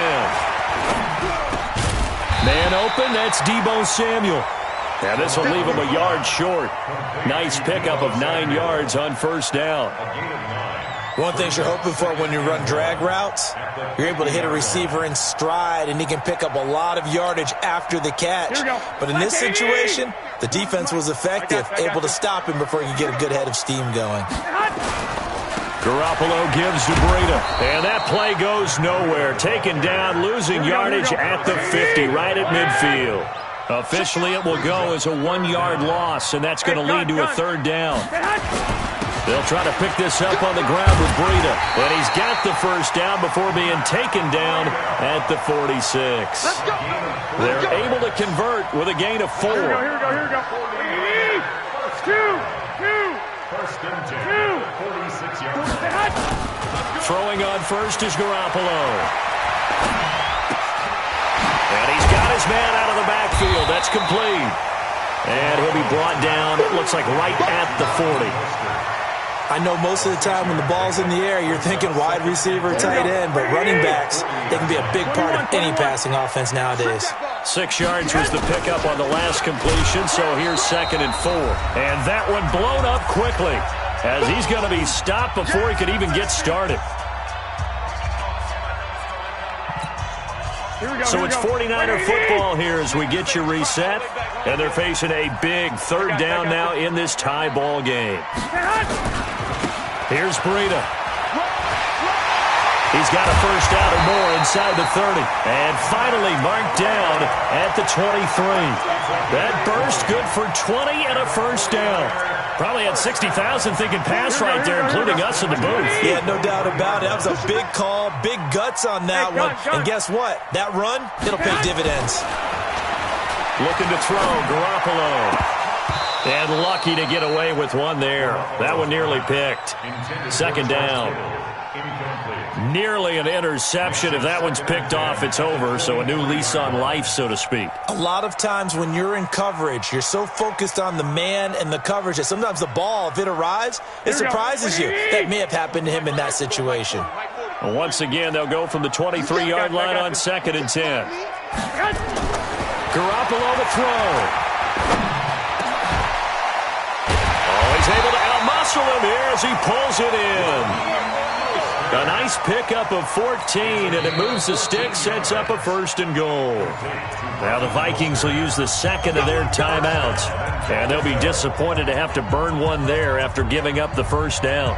Man open, that's Deebo Samuel. Now this will leave him a yard short. Nice pickup of 9 yards on first down. One thing you're hoping for when you run drag routes, you're able to hit a receiver in stride, and he can pick up a lot of yardage after the catch. But in this situation, the defense was effective, able to stop him before you get a good head of steam going. Garoppolo gives to Breida, and that play goes nowhere. Taken down, losing yardage at the 50, right at midfield. Officially, it will go as a 1-yard loss, and that's going to lead to a third down. They'll try to pick this up on the ground with Breida, and he's got the first down before being taken down at the 46. They're able to convert with a gain of 4. Here we go. First and 10. 46 yards. Throwing on first is Garoppolo. And he's got his man out of the backfield. That's complete. And he'll be brought down, it looks like right at the 40. I know most of the time when the ball's in the air, you're thinking wide receiver, tight end, but running backs, they can be a big part of any passing offense nowadays. 6 yards was the pickup on the last completion, so here's 2nd and 4. And that one blown up quickly as he's going to be stopped before he could even get started. So it's 49er football here as we get you reset. And they're facing a big 3rd down now in this tie ball game. Here's Breida. He's got a first down or more inside the 30. And finally marked down at the 23. That burst good for 20 and a first down. Probably had 60,000 thinking pass right there, including us in the booth. Yeah, no doubt about it. That was a big call, big guts on that one. And guess what? That run, it'll pay dividends. Looking to throw, Garoppolo. And lucky to get away with one there. That one nearly picked. 2nd down. Nearly an interception. If that one's picked off, it's over. So a new lease on life, so to speak. A lot of times when you're in coverage, you're so focused on the man and the coverage that sometimes the ball, if it arrives, it surprises you. That may have happened to him in that situation. Well, once again, they'll go from the 23-yard line on 2nd and 10. Garoppolo to throw. He's able to outmuscle him here as he pulls it in. A nice pickup of 14, and it moves the stick, sets up a 1st and goal. Now the Vikings will use the 2nd of their timeouts, and they'll be disappointed to have to burn one there after giving up the 1st down.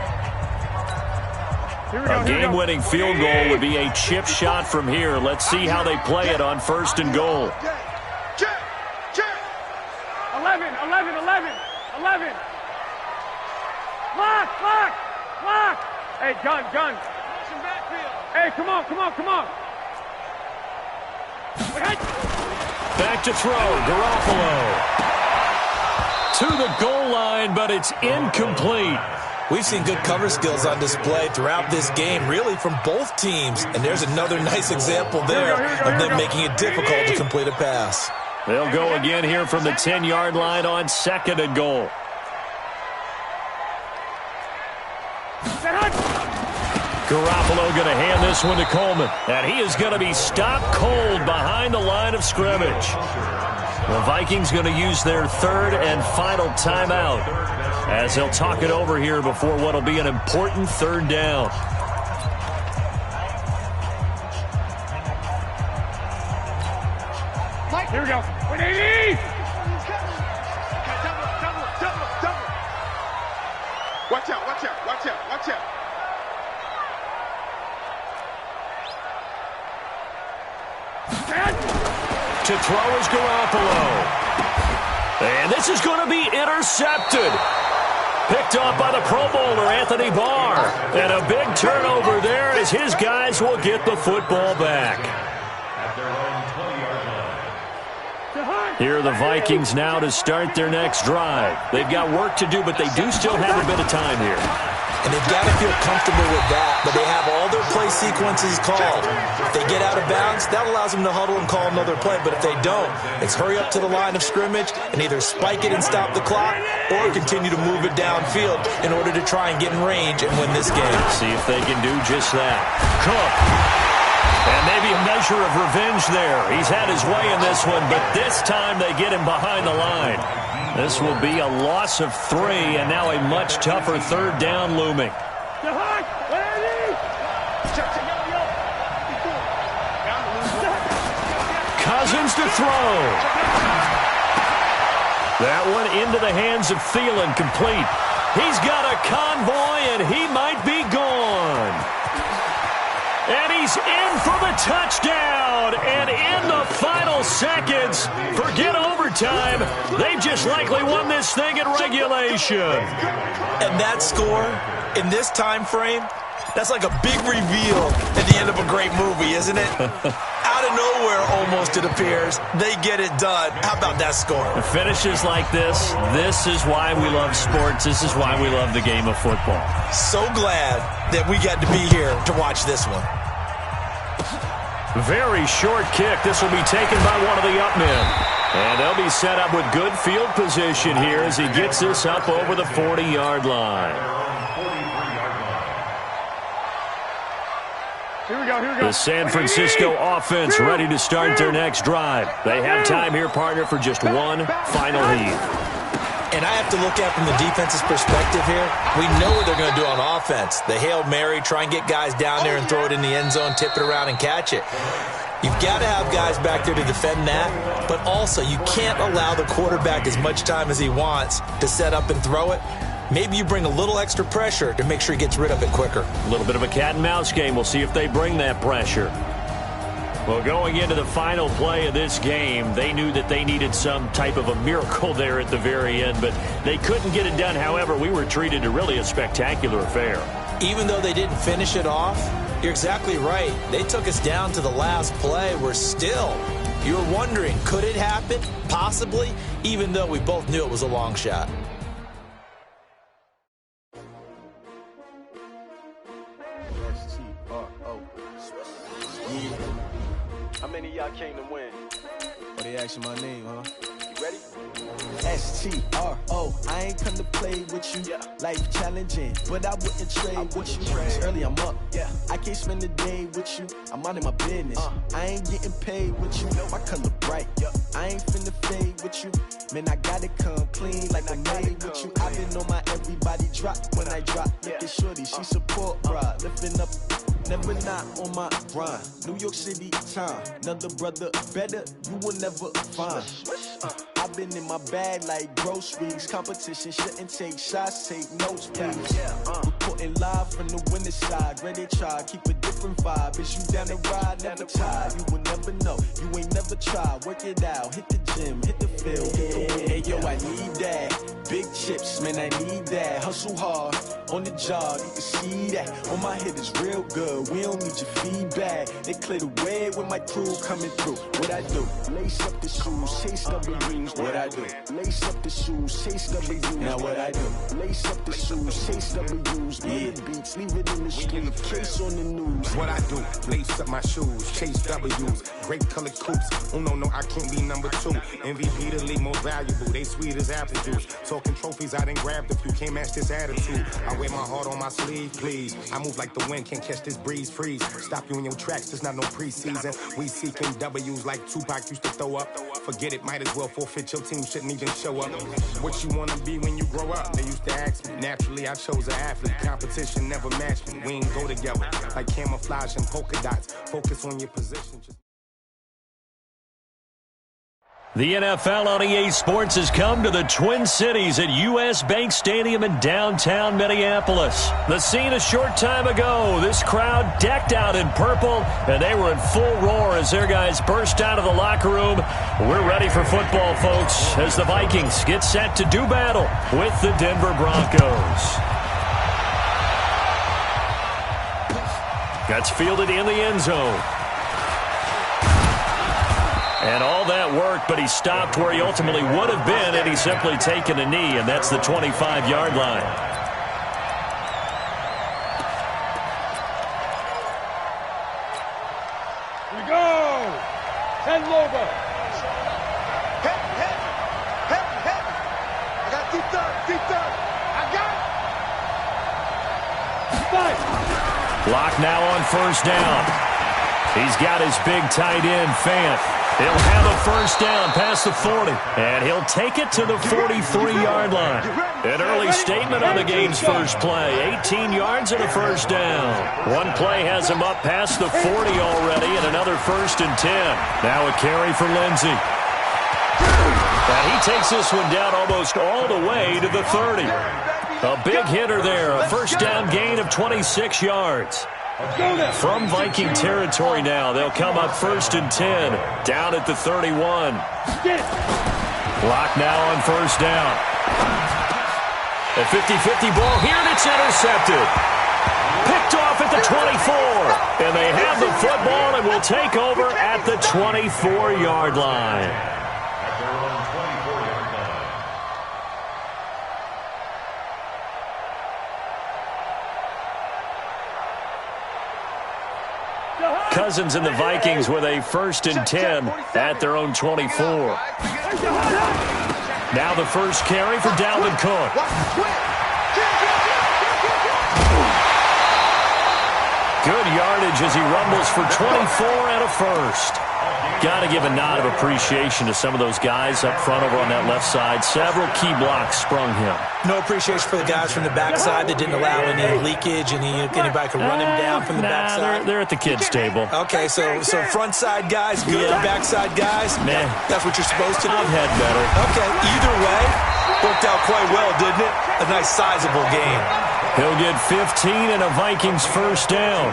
A game-winning field goal would be a chip shot from here. Let's see how they play it on 1st and goal. 11. Lock. Hey, gun. Hey, come on. Back to throw, Garoppolo. To the goal line, but it's incomplete. We've seen good cover skills on display throughout this game, really from both teams. And there's another nice example there of them making it difficult to complete a pass. They'll go again here from the 10-yard line on 2nd and goal. Garoppolo going to hand this one to Coleman. And he is going to be stopped cold behind the line of scrimmage. The Vikings going to use their 3rd and final timeout as they'll talk it over here before what will be an important 3rd down. Here we go. 180! Double. Watch out. To throw is Garoppolo. And this is going to be intercepted. Picked off by the Pro Bowler, Anthony Barr. And a big turnover there as his guys will get the football back. Here are the Vikings now to start their next drive. They've got work to do, but they do still have a bit of time here. And they've got to feel comfortable with that, but they have all their play sequences called. If they get out of bounds, that allows them to huddle and call another play, but if they don't, it's hurry up to the line of scrimmage and either spike it and stop the clock or continue to move it downfield in order to try and get in range and win this game. See if they can do just that. Cook. And maybe a measure of revenge there. He's had his way in this one, but this time they get him behind the line. This will be a loss of 3, and now a much tougher 3rd down looming. Cousins to throw. That one into the hands of Thielen, complete. He's got a convoy, and he might be gone. And he's in for the touchdown. And in the final seconds, forget overtime. They've just likely won this thing in regulation. And that score, in this time frame, that's like a big reveal at the end of a great movie, isn't it? Out of of nowhere, almost, it appears, they get it done. How about that score? The finishes like this is why we love sports. This is why we love the game of football. So glad that we got to be here to watch this one. Very short kick. This will be taken by one of the up men. And they'll be set up with good field position here as he gets this up over the 40-yard line. Here we go. The San Francisco offense ready to start their next drive. They have time here, partner, for just one final heave. And I have to look at from the defense's perspective here. We know what they're going to do on offense. The Hail Mary, try and get guys down there and throw it in the end zone, tip it around and catch it. You've got to have guys back there to defend that, but also you can't allow the quarterback as much time as he wants to set up and throw it. Maybe you bring a little extra pressure to make sure he gets rid of it quicker. A little bit of a cat and mouse game. We'll see if they bring that pressure. Well, going into the final play of this game, they knew that they needed some type of a miracle there at the very end, but they couldn't get it done. However, we were treated to really a spectacular affair. Even though they didn't finish it off, you're exactly right. They took us down to the last play. You were wondering, could it happen? Possibly, even though we both knew it was a long shot. How many of y'all came to win? Oh, they asking my name, huh? You ready? S-T-R-O, I ain't come to play with you. Yeah. Life challenging, but I wouldn't trade with you. It's early, I'm up. Yeah. I can't spend the day with you. I'm out of my business. I ain't getting paid with you. My color bright. I ain't finna fade with you. Man, I gotta come clean like I'm made with you. I been on my everybody drop when I drop. Look at shorty, she support, bruh. Lifting up. Never not on my grind. New York City time. Another brother better, you will never find. I've been in my bag like groceries. Competition shouldn't take shots, take notes, please. Reporting live from the winning side. Ready to try, keep a different vibe. Is you down the ride, never tired. You will never know, you ain't never tried. Work it out, hit the gym, hit the field. Hey yo, I need that. Big chips, man, I need that. Hustle hard, on the job, you can see that. On my head is real good, we don't need your feedback. They clear the way with my crew coming through. What I do? Lace up the shoes, chase W's. What I do? Lace up the shoes, chase W's. Now what I do? Lace up the shoes, chase W's. Yeah, beats, leave it in the street, case on the news. What I do? Lace up my shoes, chase W's. Great colored coops. Oh no, I can't be number 2. MVP the league most valuable. They sweet as apple juice. Talking trophies, I done grabbed a few. Can't match this attitude. I wear my heart on my sleeve, please. I move like the wind, can't catch this breeze. Freeze. Stop you in your tracks, there's not no preseason. We seeking W's like Tupac used to throw up. Forget it, might as well forfeit. Your team shouldn't even show up. What you wanna be when you grow up? They used to ask me. Naturally, I chose an athlete. Competition never matched me. We ain't go together like camouflage and polka dots. Focus on your position. The NFL on EA Sports has come to the Twin Cities at U.S. Bank Stadium in downtown Minneapolis. The scene a short time ago, this crowd decked out in purple, and they were in full roar as their guys burst out of the locker room. We're ready for football, folks, as the Vikings get set to do battle with the Denver Broncos. That's fielded in the end zone. And all that worked, but he stopped where he ultimately would have been had he simply taken a knee, and that's the 25-yard line. Here we go! 10 logo. Hit. I got deep third. I got it. 5. Block now on first down. He's got his big tight end, Fant. He'll have a first down past the 40, and he'll take it to the 43-yard line. An early statement on the game's first play. 18 yards and a first down. One play has him up past the 40 already, and another 1st and 10. Now a carry for Lindsey. And he takes this one down almost all the way to the 30. A big hitter there, a first down gain of 26 yards. From Viking territory now, they'll come up 1st and 10, down at the 31. Block now on first down. A 50-50 ball here, and it's intercepted. Picked off at the 24, and they have the football and will will take over at the 24-yard line. At their own 24-yard line. Cousins and the Vikings with a 1st and 10 at their own 24. Now the first carry for Dalvin Cook. Good yardage as he rumbles for 24 and a first. Got to give a nod of appreciation to some of those guys up front over on that left side. Several key blocks sprung him. No appreciation for the guys from the backside that didn't allow any leakage, and anybody could run him down from the backside. They're at the kids' table. Okay, so front side guys, good. Yeah. Backside guys, Nah. that's what you're supposed to do. I've had better. Okay, either way, worked out quite well, didn't it? A nice sizable game. He'll get 15 and a Vikings first down.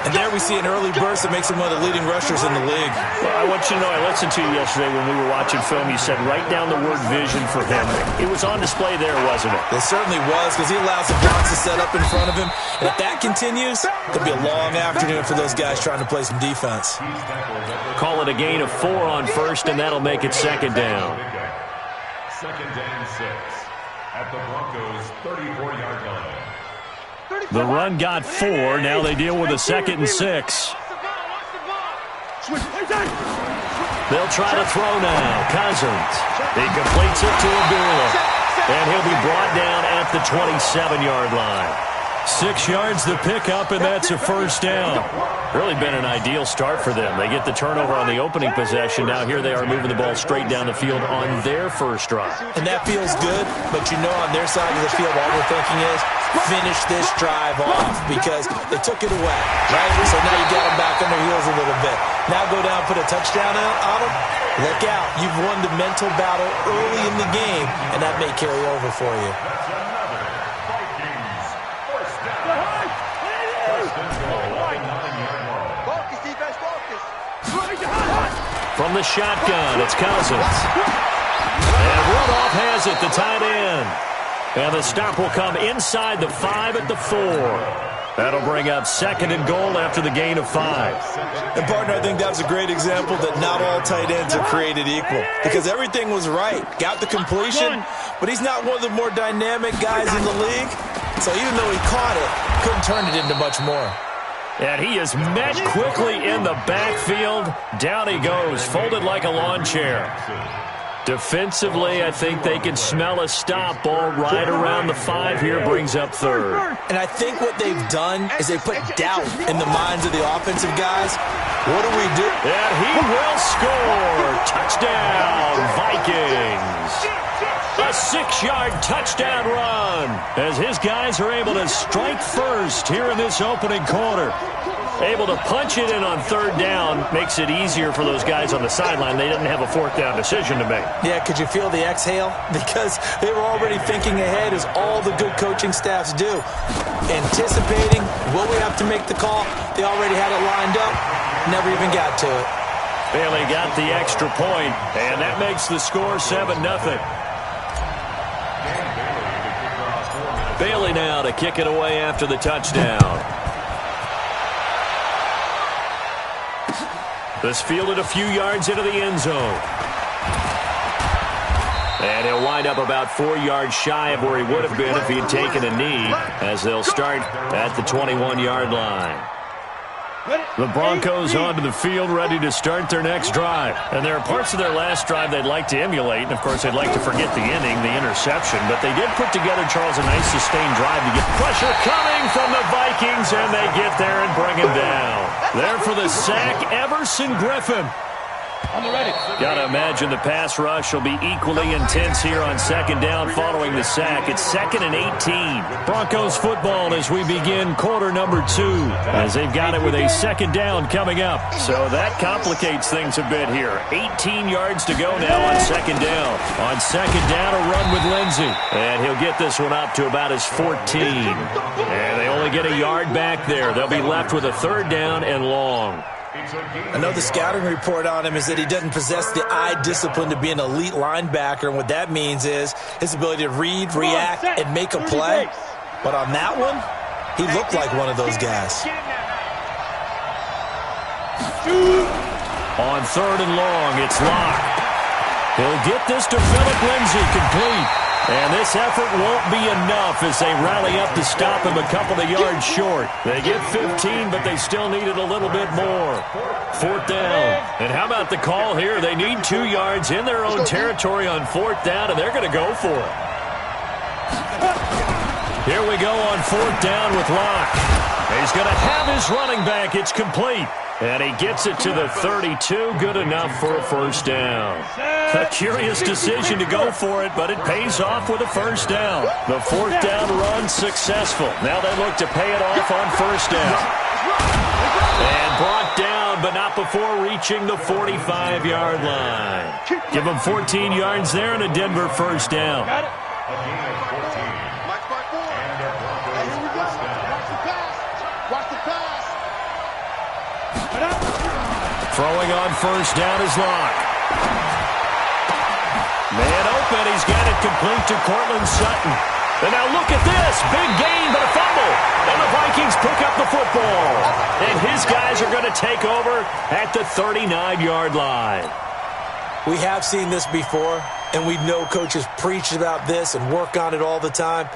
And there we see an early burst that makes him one of the leading rushers in the league. Well, I want you to know, I listened to you yesterday when we were watching film. You said write down the word vision for him. It was on display there, wasn't it? It certainly was, because he allows the blocks to set up in front of him. And if that continues, it'll be a long afternoon for those guys trying to play some defense. Call it a gain of 4 on first, and that'll make it 2nd down. 2nd and 6 at the Broncos' 34-yard line. The run got 4. Now they deal with a 2nd and 6. They'll try to throw now. Cousins. He completes it to Abdullah. And he'll be brought down at the 27-yard line. 6 yards to pick up, and that's a first down. Really been an ideal start for them. They get the turnover on the opening possession. Now here they are moving the ball straight down the field on their first drive. And that feels good, but you know on their side of the field all we're thinking is finish this drive off because they took it away, right? So now you got them back on their heels a little bit. Now go down, put a touchdown on them. Look out. You've won the mental battle early in the game, and that may carry over for you. From the shotgun, it's Cousins. And Rudolph has it, the tight end. And the stop will come inside the 5 at the 4. That'll bring up 2nd and goal after the gain of 5. And, partner, I think that was a great example that not all tight ends are created equal because everything was right. Got the completion, but he's not one of the more dynamic guys in the league. So even though he caught it, couldn't turn it into much more. And he is met quickly in the backfield. Down he goes, folded like a lawn chair. Defensively, I think they can smell a stop ball right around the 5 here, brings up 3rd. And I think what they've done is they put doubt in the minds of the offensive guys. What do we do? And he will score. Touchdown, Vikings. A 6-yard touchdown run as his guys are able to strike first here in this opening quarter. Able to punch it in on 3rd down makes it easier for those guys on the sideline. They didn't have a 4th down decision to make. Yeah, could you feel the exhale? Because they were already thinking ahead as all the good coaching staffs do. Anticipating, will we have to make the call? They already had it lined up. Never even got to it. Bailey got the extra point, and that makes the score 7-0. Bailey now to kick it away after the touchdown. This fielded a few yards into the end zone. And he'll wind up about 4 yards shy of where he would have been if he had taken a knee, as they'll start at the 21-yard line. The Broncos onto the field, ready to start their next drive. And there are parts of their last drive they'd like to emulate. And, of course, they'd like to forget the inning, the interception. But they did put together, Charles, a nice sustained drive to get pressure coming from the Vikings. And they get there and bring him down. There for the sack, Everson Griffin. Got to imagine the pass rush will be equally intense here on 2nd down following the sack. It's 2nd and 18. Broncos football as we begin quarter number 2, as they've got it with a 2nd down coming up. So that complicates things a bit here. 18 yards to go now on 2nd down. On 2nd down, a run with Lindsey. And he'll get this one up to about his 14. And they only get a yard back there. They'll be left with a 3rd down and long. I know the scouting report on him is that he doesn't possess the eye discipline to be an elite linebacker, and what that means is his ability to read, react, and make a play. But on that one, he looked like one of those guys. On 3rd and long, it's Locke. He'll get this to Phillip Lindsay, complete. And this effort won't be enough as they rally up to stop him a couple of yards short. They get 15, but they still needed a little bit more. 4th down. And how about the call here? They need 2 yards in their own territory on 4th down, and they're going to go for it. Here we go on 4th down with Locke. He's going to have his running back. It's complete. And he gets it to the 32. Good enough for a 1st down. A curious decision to go for it, but it pays off with a 1st down. The 4th down run successful. Now they look to pay it off on 1st down. And brought down, but not before reaching the 45-yard line. Give them 14 yards there and a Denver 1st down. Got it. Watch the pass. Throwing on 1st down is Locke. Man open, he's got it complete to Cortland Sutton. And now look at this, big gain but a fumble. And the Vikings pick up the football. And his guys are going to take over at the 39-yard line. We have seen this before, and we know coaches preach about this and work on it all the time.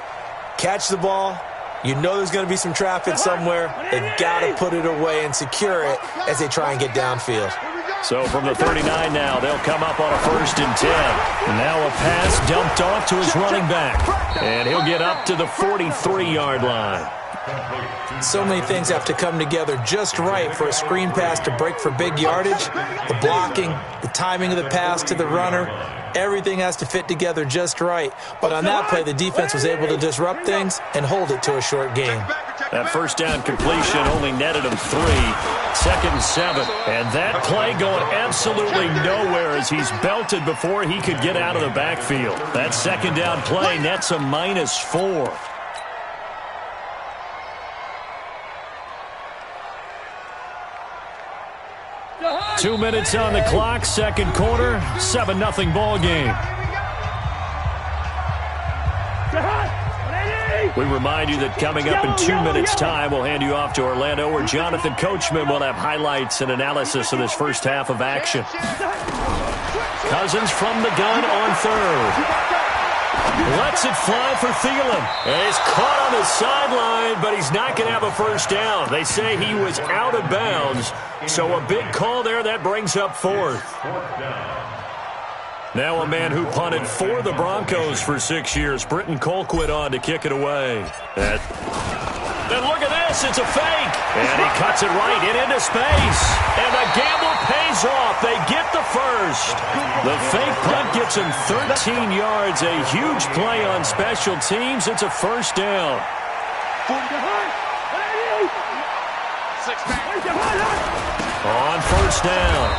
Catch the ball. You know there's going to be some traffic somewhere. They've got to put it away and secure it as they try and get downfield. So from the 39 now, they'll come up on a 1st and 10. And now a pass dumped off to his running back. And he'll get up to the 43-yard line. So many things have to come together just right for a screen pass to break for big yardage. The blocking, the timing of the pass to the runner, everything has to fit together just right. But on that play, the defense was able to disrupt things and hold it to a short gain. That 1st down completion only netted him 3. 2nd and 7. And that play going absolutely nowhere as he's belted before he could get out of the backfield. That 2nd down play nets a -4. Two minutes on the clock, 2nd quarter, 7-0 ball game. We remind you that coming up in 2 minutes' time, we'll hand you off to Orlando, where Jonathan Coachman will have highlights and analysis of this first half of action. Cousins from the gun on 3rd. Lets it fly for Thielen. And he's caught on the sideline, but he's not going to have a 1st down. They say he was out of bounds, so a big call there. That brings up 4th. Now a man who punted for the Broncos for 6 years, Britton Colquitt, on to kick it away. And look at this, it's a fake. And he cuts it right into space. And the gamble pays off. They get the 1st. The fake punt gets him 13 yards. A huge play on special teams. It's a 1st down. On 1st down,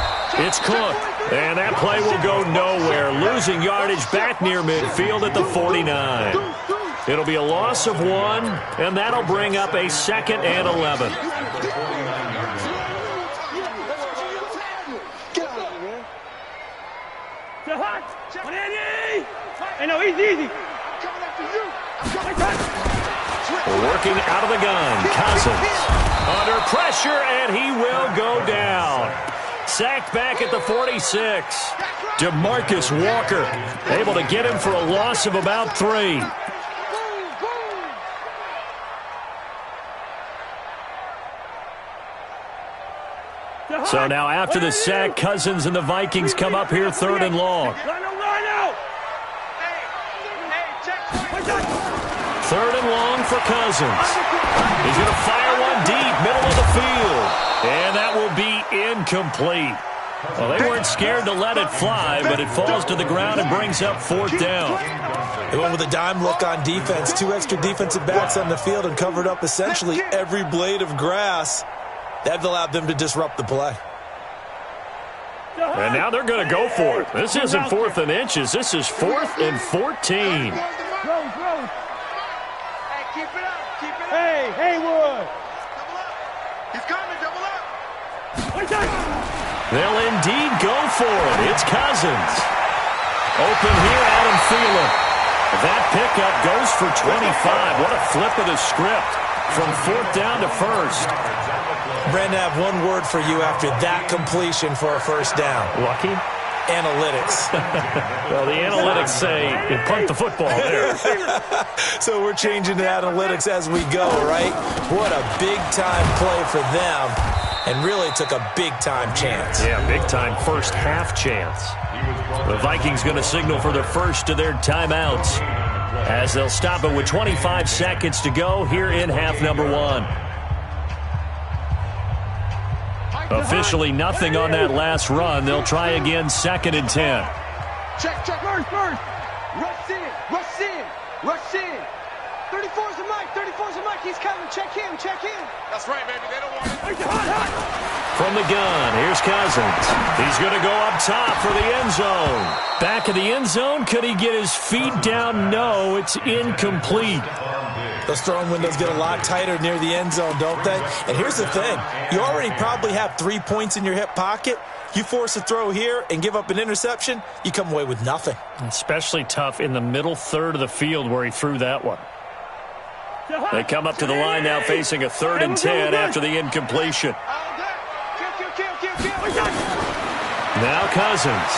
it's Cook. And that play will go nowhere. Losing yardage back near midfield at the 49. It'll be a loss of 1, and that'll bring up a 2nd and 11. Easy. Working out of the gun, Cousins. Under pressure, and he will go down. Sacked back at the 46. DeMarcus Walker able to get him for a loss of about 3. So now after the sack, Cousins and the Vikings come up here 3rd and long. 3rd and long for Cousins. He's going to fire one deep, middle of the field. And that will be incomplete. Well, they weren't scared to let it fly, but it falls to the ground and brings up 4th down. They went with a dime look on defense. 2 extra defensive backs on the field and covered up essentially every blade of grass. That allowed them to disrupt the play. And now they're going to go for it. This isn't 4th and inches. This is 4th and 14. Hey, Haywood. He's coming, double up. They'll indeed go for it. It's Cousins. Open here, Adam Thielen. That pickup goes for 25. What a flip of the script from 4th down to 1st. Brandon, I have one word for you after that completion for a first down. Lucky? Analytics. Well, the analytics say you punt the football there. So we're changing the analytics as we go, right? What a big-time play for them, and really took a big-time chance. Yeah, big-time first-half chance. The Vikings going to signal for the first of their timeouts as they'll stop it with 25 seconds to go here in half number one. Officially nothing on that last run. They'll try again, 2nd and 10. Check, first. Rush in. 34's the mic. He's coming. Check him. That's right, baby. They don't want it. From the gun, here's Cousins. He's going to go up top for the end zone. Back of the end zone. Could he get his feet down? No, it's incomplete. Those throwing windows get a lot tighter near the end zone, don't they? And here's the thing. You already probably have 3 points in your hip pocket. You force a throw here and give up an interception, you come away with nothing. Especially tough in the middle third of the field where he threw that one. They come up to the line now facing a 3rd and 10 after the incompletion. Now Cousins.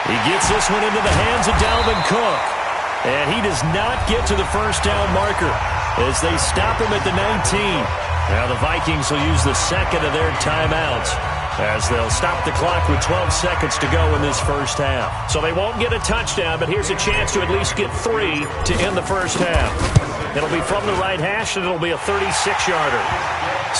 He gets this one into the hands of Dalvin Cook. And he does not get to the first down marker as they stop him at the 19. Now the Vikings will use the second of their timeouts as they'll stop the clock with 12 seconds to go in this first half. So they won't get a touchdown, but here's a chance to at least get 3 to end the first half. It'll be from the right hash, and it'll be a 36-yarder.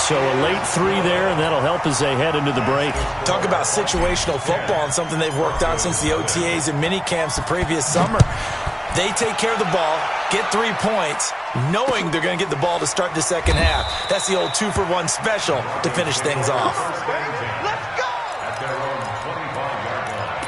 So a late 3 there, and that'll help as they head into the break. Talk about situational football and something they've worked on since the OTAs and mini camps the previous summer. They take care of the ball, get 3 points, knowing they're going to get the ball to start the second half. That's the old 2-for-1 special to finish things off. Let's go! At their own 25-yard line.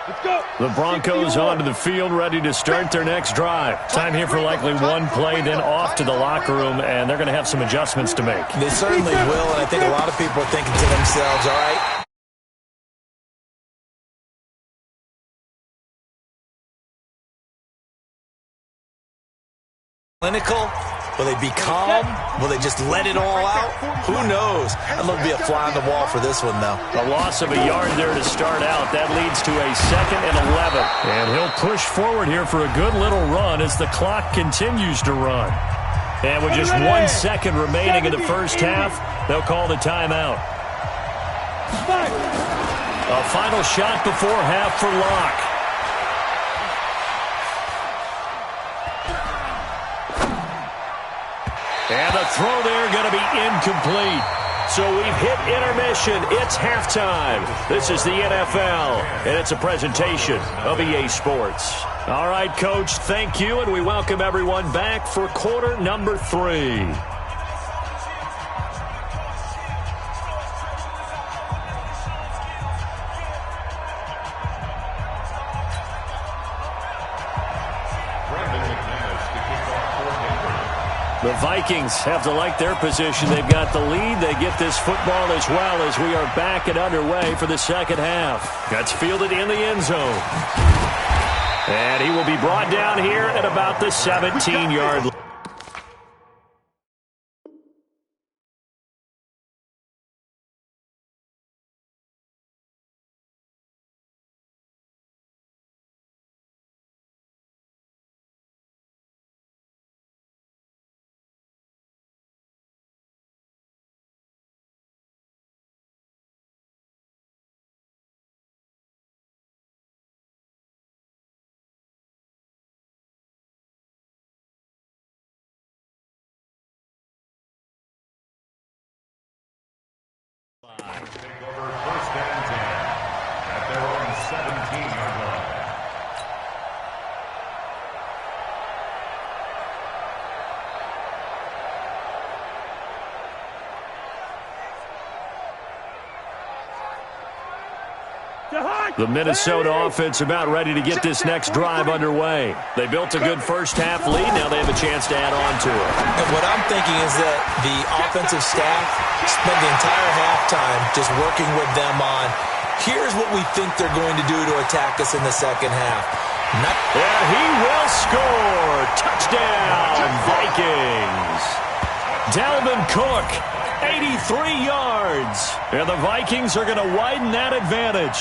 Let's go! The Broncos onto the field, ready to start their next drive. Time here for likely one play, then off to the locker room, and they're going to have some adjustments to make. They certainly will, and I think a lot of people are thinking to themselves, all right, clinical? Will they be calm? Will they just let it all out? Who knows? I'd love to be a fly on the wall for this one, though. A loss of a yard there to start out. That leads to a 2nd and 11. And he'll push forward here for a good little run as the clock continues to run. And with just 1 second remaining in the first half, they'll call the timeout. A final shot before half for Locke. And the throw there going to be incomplete. So we've hit intermission. It's halftime. This is the NFL, and it's a presentation of EA Sports. All right, Coach, thank you, and we welcome everyone back for quarter number 3. The Vikings have to like their position. They've got the lead. They get this football as well as we are back and underway for the second half. That's fielded in the end zone. And he will be brought down here at about the 17-yard line. Take over 1st and 10 at their own 17-yard line. The Minnesota offense about ready to get this next drive underway. They built a good first half lead. Now they have a chance to add on to it. And what I'm thinking is that the offensive staff spent the entire halftime just working with them on Here's what we think they're going to do to attack us in the second half. And he will score. Touchdown, Vikings. Dalvin Cook, 83 yards. And the Vikings are going to widen that advantage.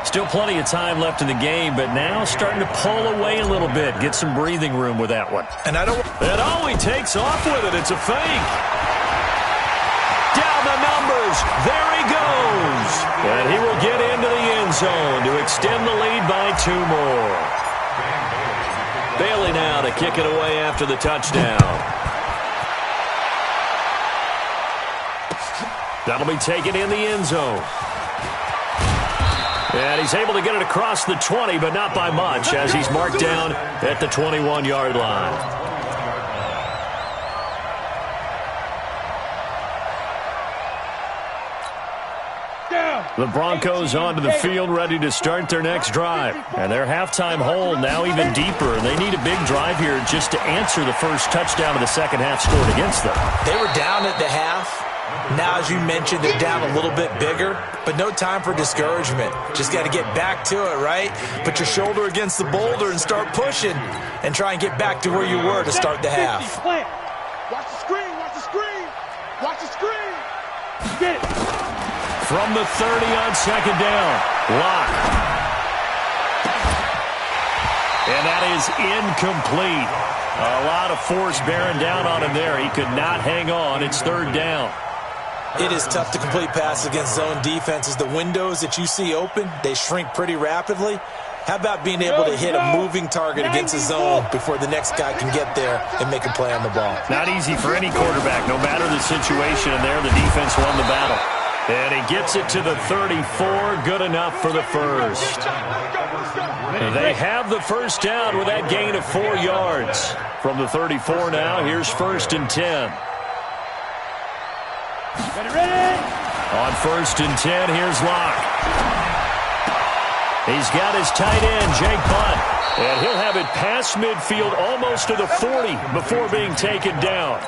Still plenty of time left in the game, but now starting to pull away a little bit. Get some breathing room with that one. And he takes off with it. It's a fake. Down the numbers. There he goes. And he will get into the end zone to extend the lead by 2 more. Bailey now to kick it away after the touchdown. That'll be taken in the end zone. And he's able to get it across the 20, but not by much, as he's marked down at the 21-yard line. The Broncos onto the field, ready to start their next drive. And their halftime hole now even deeper. And they need a big drive here just to answer the first touchdown of the second half scored against them. They were down at the half. Now, as you mentioned, they're down a little bit bigger, but no time for discouragement. Just got to get back to it, right? Put your shoulder against the boulder and start pushing and try and get back to where you were to start the half. Watch the screen, watch the screen, watch the screen. Get it. From the 30 on second down. Lock. And that is incomplete. A lot of force bearing down on him there. He could not hang on. It's third down. It is tough to complete passes against zone defenses. The windows that you see open, they shrink pretty rapidly. How about being able to hit a moving target against a zone before the next guy can get there and make a play on the ball? Not easy for any quarterback, no matter the situation. And there, the defense won the battle. And he gets it to the 34. Good enough for the first. They have the first down with that gain of 4 yards. From the 34 now, here's 1st and 10. Ready? On 1st and 10, here's Locke. He's got his tight end, Jake Butt. And he'll have it past midfield almost to the 40 before being taken down.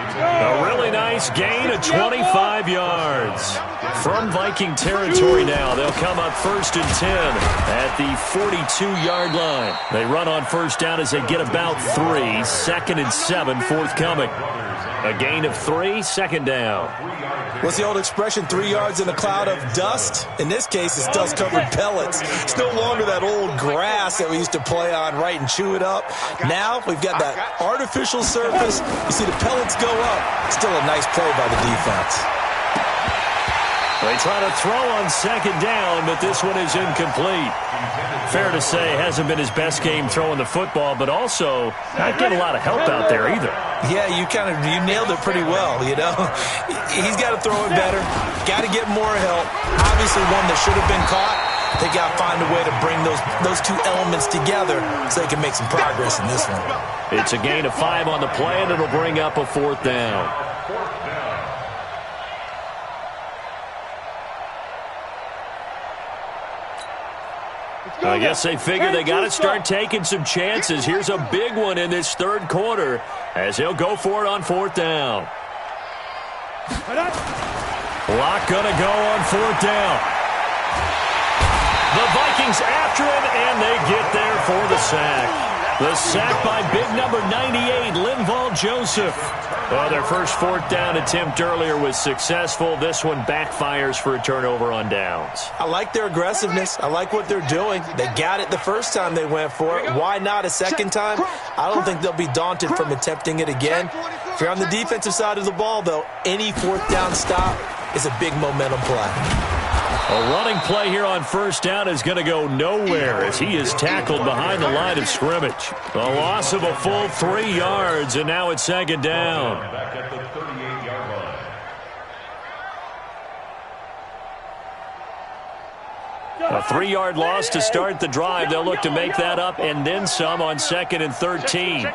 A really nice gain of 25 yards. From Viking territory now, they'll come up 1st and 10 at the 42-yard line. They run on first down as they get about 3. 2nd and 7 forthcoming. A gain of 3, second down. What's the old expression, 3 yards in a cloud of dust? In this case, it's dust-covered pellets. It's no longer that old grass that we used to play on, right, and chew it up. Now we've got that artificial surface. You see the pellets go up. Still a nice play by the defense. They try to throw on second down, but this one is incomplete. Fair to say, hasn't been his best game throwing the football, but also not getting a lot of help out there either. Yeah, you nailed it pretty well, you know. He's got to throw it better. Got to get more help. Obviously one that should have been caught. They got to find a way to bring those two elements together so they can make some progress in this one. It's a gain of 5 on the play, and it'll bring up a 4th down. I guess they figure they got to start taking some chances. Here's a big one in this third quarter as he'll go for it on 4th down. Locke going to go on 4th down. The Vikings after him, and they get there for the sack. The sack by big number 98, Linval Joseph. Well, their first 4th down attempt earlier was successful. This one backfires for a turnover on downs. I like their aggressiveness. I like what they're doing. They got it the first time they went for it. Why not a second time? I don't think they'll be daunted from attempting it again. If you're on the defensive side of the ball, though, any 4th down stop is a big momentum play. A running play here on first down is going to go nowhere as he is tackled behind the line of scrimmage. A loss of a full 3 yards, and now it's second down. Back at the 38-yard line. A 3-yard loss to start the drive. They'll look to make that up and then some on 2nd and 13.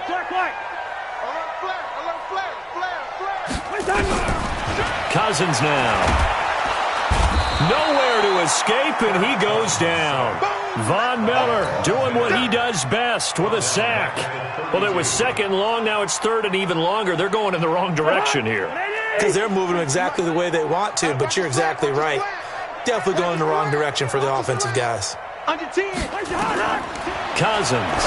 Cousins now. Nowhere to escape, and he goes down. Von Miller doing what he does best with a sack. Well, it was 2nd long. Now it's 3rd and even longer. They're going in the wrong direction here. Because they're moving them exactly the way they want to, but you're exactly right. definitely going in the wrong direction for the offensive guys. Under 10. Cousins.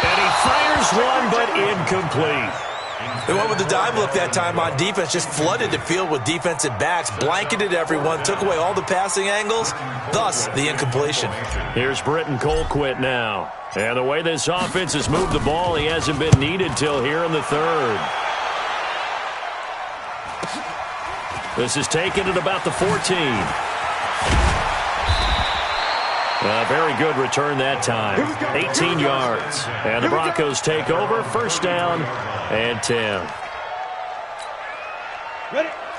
And he fires one, but incomplete. They went with the dime look that time on defense, just flooded the field with defensive backs, blanketed everyone, took away all the passing angles, thus the incompletion. Here's Britton Colquitt now. And the way this offense has moved the ball, he hasn't been needed till here in the third. This is taken at about the 14. A very good return that time. 18 yards. And the Broncos take over. First down and 10.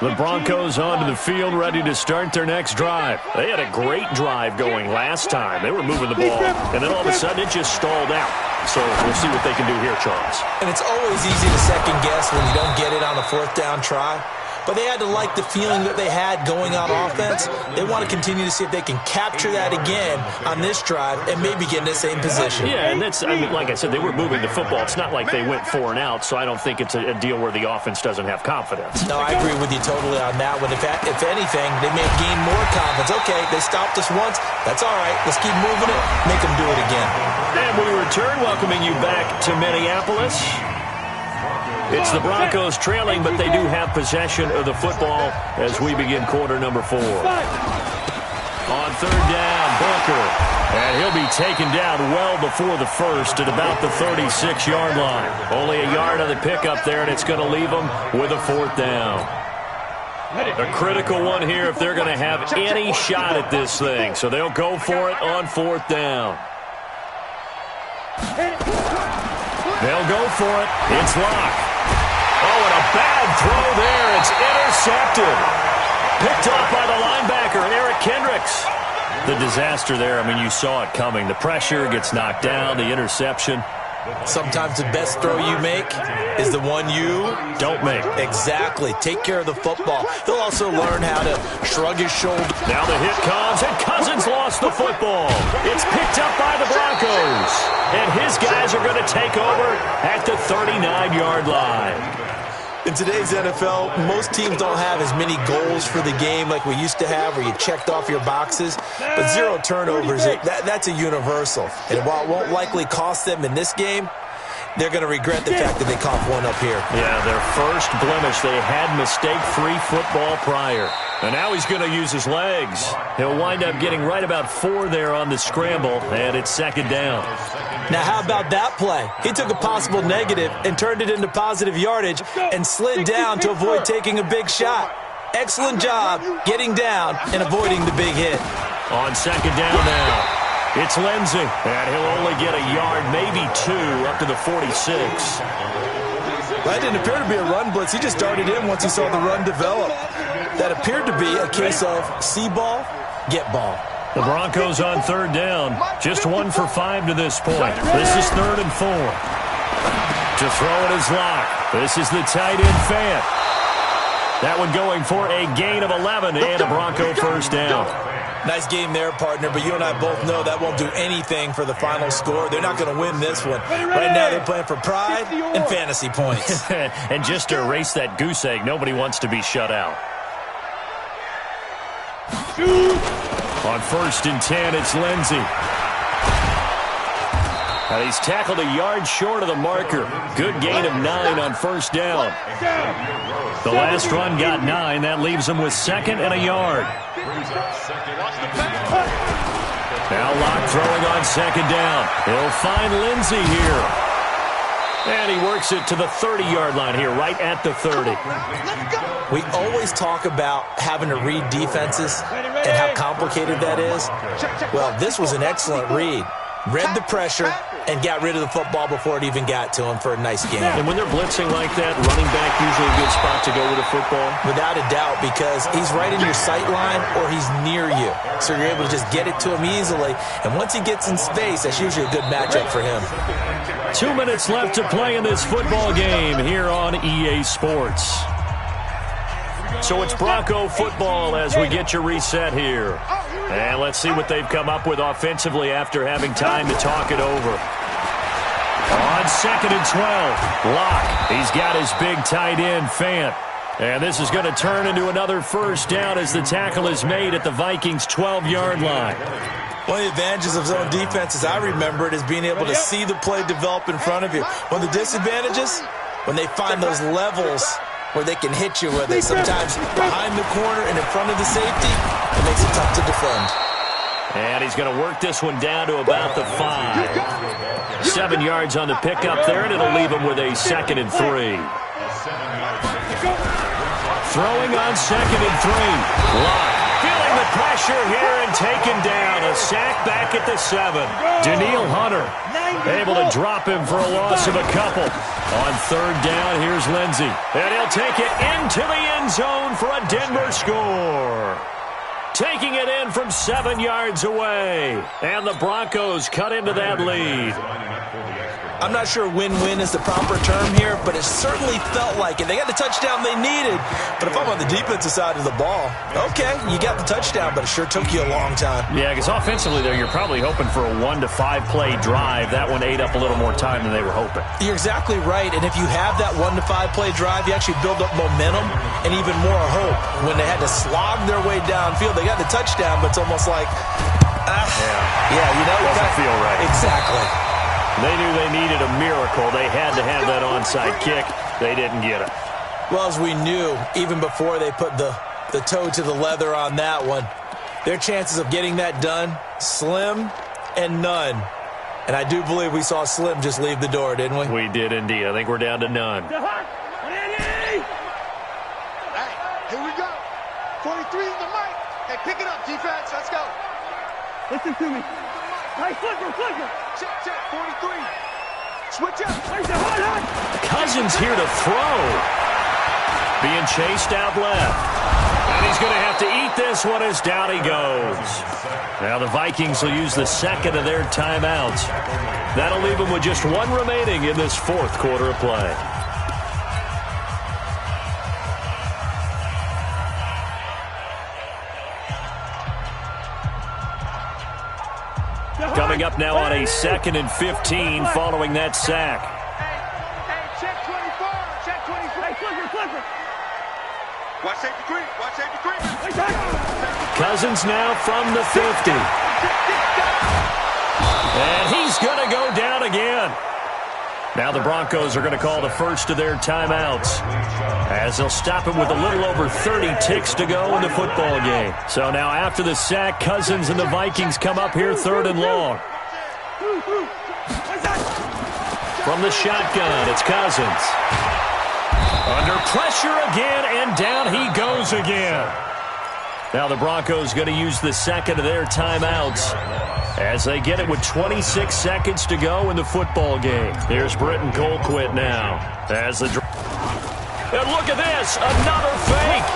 The Broncos onto the field, ready to start their next drive. They had a great drive going last time. They were moving the ball, and then all of a sudden it just stalled out. So we'll see what they can do here, Charles. And it's always easy to second guess when you don't get it on a fourth down try. But they had to like the feeling that they had going on offense. They want to continue to see if they can capture that again on this drive and maybe get in the same position. Yeah, and that's, I mean, like I said, they were moving the football. It's not like they went 4 and out, so I don't think it's a deal where the offense doesn't have confidence. No, I agree with you totally on that one. If anything, they may have gained more confidence. Okay, they stopped us once. That's all right. Let's keep moving it. Make them do it again. And we return, welcoming you back to Minneapolis. It's the Broncos trailing, but they do have possession of the football as we begin quarter number 4. On third down, Booker. And he'll be taken down well before the first at about the 36-yard line. Only a yard on the pickup there, and it's going to leave them with a fourth down. A critical one here if they're going to have any shot at this thing. So they'll go for it on fourth down. They'll go for it. It's Locke. Oh, and a bad throw there. It's intercepted. Picked off by the linebacker, Eric Kendricks. The disaster there, I mean, you saw it coming. The pressure gets knocked down, the interception. Sometimes the best throw you make is the one you don't make. Exactly. Take care of the football. He'll also learn how to shrug his shoulder. Now the hit comes, and Cousins lost the football. It's picked up by the Broncos. And his guys are going to take over at the 39-yard line. In today's NFL, most teams don't have as many goals for the game like we used to have where you checked off your boxes. But 0 turnovers, that's a universal. And while it won't likely cost them in this game, they're going to regret the fact that they coughed one up here. Yeah, their first blemish. They had mistake-free football prior. And now he's going to use his legs. He'll wind up getting right about 4 there on the scramble, and it's second down. Now, how about that play? He took a possible negative and turned it into positive yardage and slid down to avoid taking a big shot. Excellent job getting down and avoiding the big hit. On second down now. It's Lindsey, and he'll only get a yard, maybe 2, up to the 46. That didn't appear to be a run blitz. He just darted in once he saw the run develop. That appeared to be a case of see ball, get ball. The Broncos on third down. Just 1 for 5 to this point. This is 3rd and 4. To throw it is Locke. This is the tight end Fant. That one going for a gain of 11 and a Bronco first down. Nice game there, partner, but you and I both know that won't do anything for the final score. They're not going to win this one. Right now they're playing for pride and fantasy points. And just to erase that goose egg, nobody wants to be shut out. On 1st and 10, it's Lindsey. Now he's tackled a yard short of the marker. Good gain of 9 on first down. The last run got 9. That leaves him with 2nd and a yard. Now Locke throwing on 2nd down. He'll find Lindsey here. And he works it to the 30-yard line here, right at the 30. We always talk about having to read defenses and how complicated that is. Well, this was an excellent read. Read the pressure and got rid of the football before it even got to him for a nice game. And when they're blitzing like that, running back usually a good spot to go with the football? Without a doubt, because he's right in your sight line or he's near you. So you're able to just get it to him easily. And once he gets in space, that's usually a good matchup for him. 2 minutes left to play in this football game here on EA Sports. So it's Bronco football as we get your reset here. And let's see what they've come up with offensively after having time to talk it over. On 2nd and 12, Locke. He's got his big tight end, Fant. And this is going to turn into another first down as the tackle is made at the Vikings' 12-yard line. One of the advantages of zone defense, as I remember it, is being able to see the play develop in front of you. One of the disadvantages, when they find those levels where they can hit you with it, sometimes behind the corner and in front of the safety, it makes it tough to defend. And he's going to work this one down to about the 5. 7 yards on the pickup there, and it'll leave him with a 2nd and 3. Throwing on 2nd and 3. Locke feeling the pressure here and taken down. A sack back at the 7. Daniil Hunter able to drop him for a loss of a couple. On 3rd down, here's Lindsey. And he'll take it into the end zone for a Denver score. Taking it in from 7 yards away. And the Broncos cut into that lead. I'm not sure win-win is the proper term here, but it certainly felt like it. They got the touchdown they needed, but if I'm on the defensive side of the ball, okay, you got the touchdown, but it sure took you a long time. Yeah, because offensively there, you're probably hoping for a 1 to 5 play drive. That one ate up a little more time than they were hoping. You're exactly right, and if you have that 1 to 5 play drive, you actually build up momentum and even more hope. When they had to slog their way downfield, they got the touchdown, but it's almost like, doesn't feel right. Exactly. They knew they needed a miracle. They had to have that onside kick. They didn't get it. Well, as we knew, even before they put the toe to the leather on that one, their chances of getting that done, slim and none. And I do believe we saw Slim just leave the door, didn't we? We did indeed. I think we're down to none. Hey, here we go. 43 in the mic. Hey, pick it up, defense. Let's go. Listen to me. Hey, flipper. Check, 43. Switch up. Cousins here to throw. Being chased out left. And he's going to have to eat this one as down he goes. Now the Vikings will use the 2nd of their timeouts. That'll leave them with just 1 remaining in this 4th quarter of play. Coming up now on a 2nd and 15 following that sack. Hey, check 24. Check 24. Hey, flipper. Watch safety creep. Cousins now from the 50. And he's going to go down again. Now the Broncos are going to call the first of their timeouts, as they'll stop it with a little over 30 ticks to go in the football game. So now after the sack, Cousins and the Vikings come up here 3rd and long. From the shotgun, it's Cousins. Under pressure again, and down he goes again. Now the Broncos going to use the 2nd of their timeouts as they get it with 26 seconds to go in the football game. Here's Britton Colquitt now. And look at this, another fake.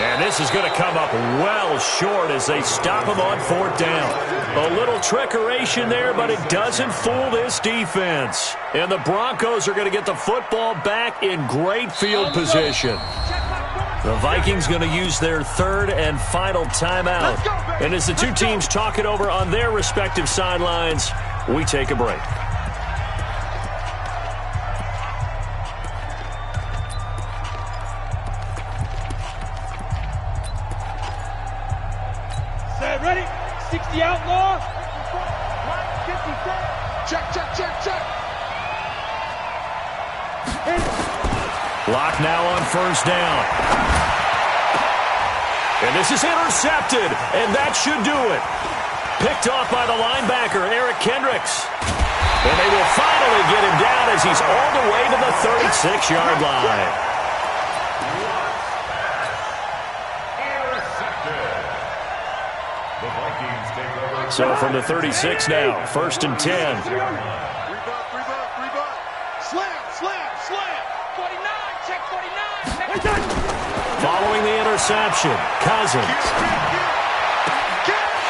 And this is going to come up well short as they stop him on 4th down. A little trickeration there, but it doesn't fool this defense. And the Broncos are going to get the football back in great field position. The Vikings going to use their 3rd and final timeout. And as the two teams talk it over on their respective sidelines, we take a break. Set, ready? 60 outlaw. Check. Locke now on 1st down. And this is intercepted, and that should do it. Picked off by the linebacker, Eric Kendricks. And they will finally get him down as he's all the way to the 36-yard line. So from the 36 now, 1st and 10. Slam. 49. Check 49. Following the interception, Cousins.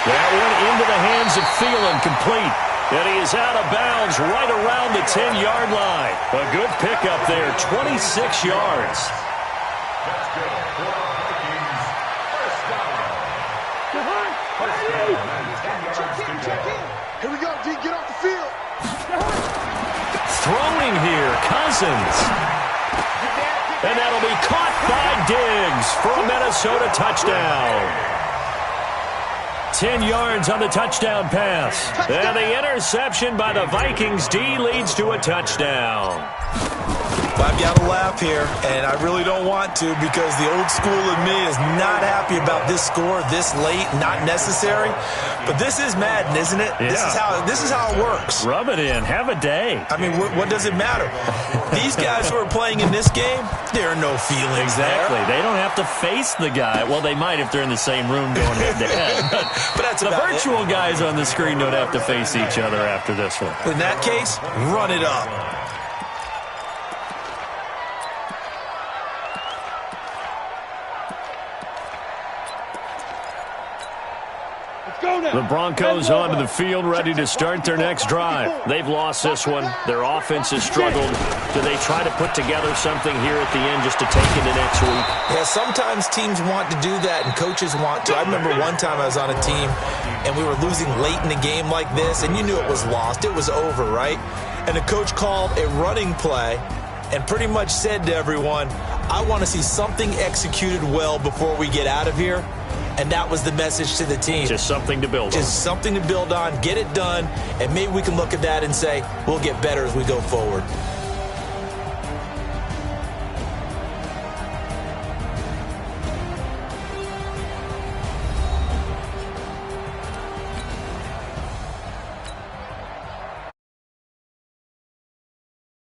That one into the hands of Thielen, complete. And he is out of bounds right around the 10-yard line. A good pickup there, 26 yards. Here we go, D. Get off the field. Throwing here, Cousins. And that'll be caught by Diggs for a Minnesota touchdown. 10 yards on the touchdown pass. And the interception by the Vikings D leads to a touchdown. I've got to laugh here, and I really don't want to because the old school in me is not happy about this score this late, not necessary. But this is Madden, isn't it? Yeah. This is how it works. Rub it in. Have a day. I mean, what does it matter? These guys who are playing in this game, there are no feelings Exactly. there. They don't have to face the guy. Well, they might if they're in the same room going head-to-head. But that's the about virtual guys on the screen don't have to face each other after this one. In that case, run it up. The Broncos onto the field, ready to start their next drive. They've lost this one. Their offense has struggled. Do they try to put together something here at the end just to take into next week? Yeah, sometimes teams want to do that and coaches want to. I remember one time I was on a team and we were losing late in the game like this, and you knew it was lost. It was over, right? And the coach called a running play and pretty much said to everyone, I want to see something executed well before we get out of here. And that was the message to the team. Just something to build on. Just something to build on, get it done, and maybe we can look at that and say, we'll get better as we go forward.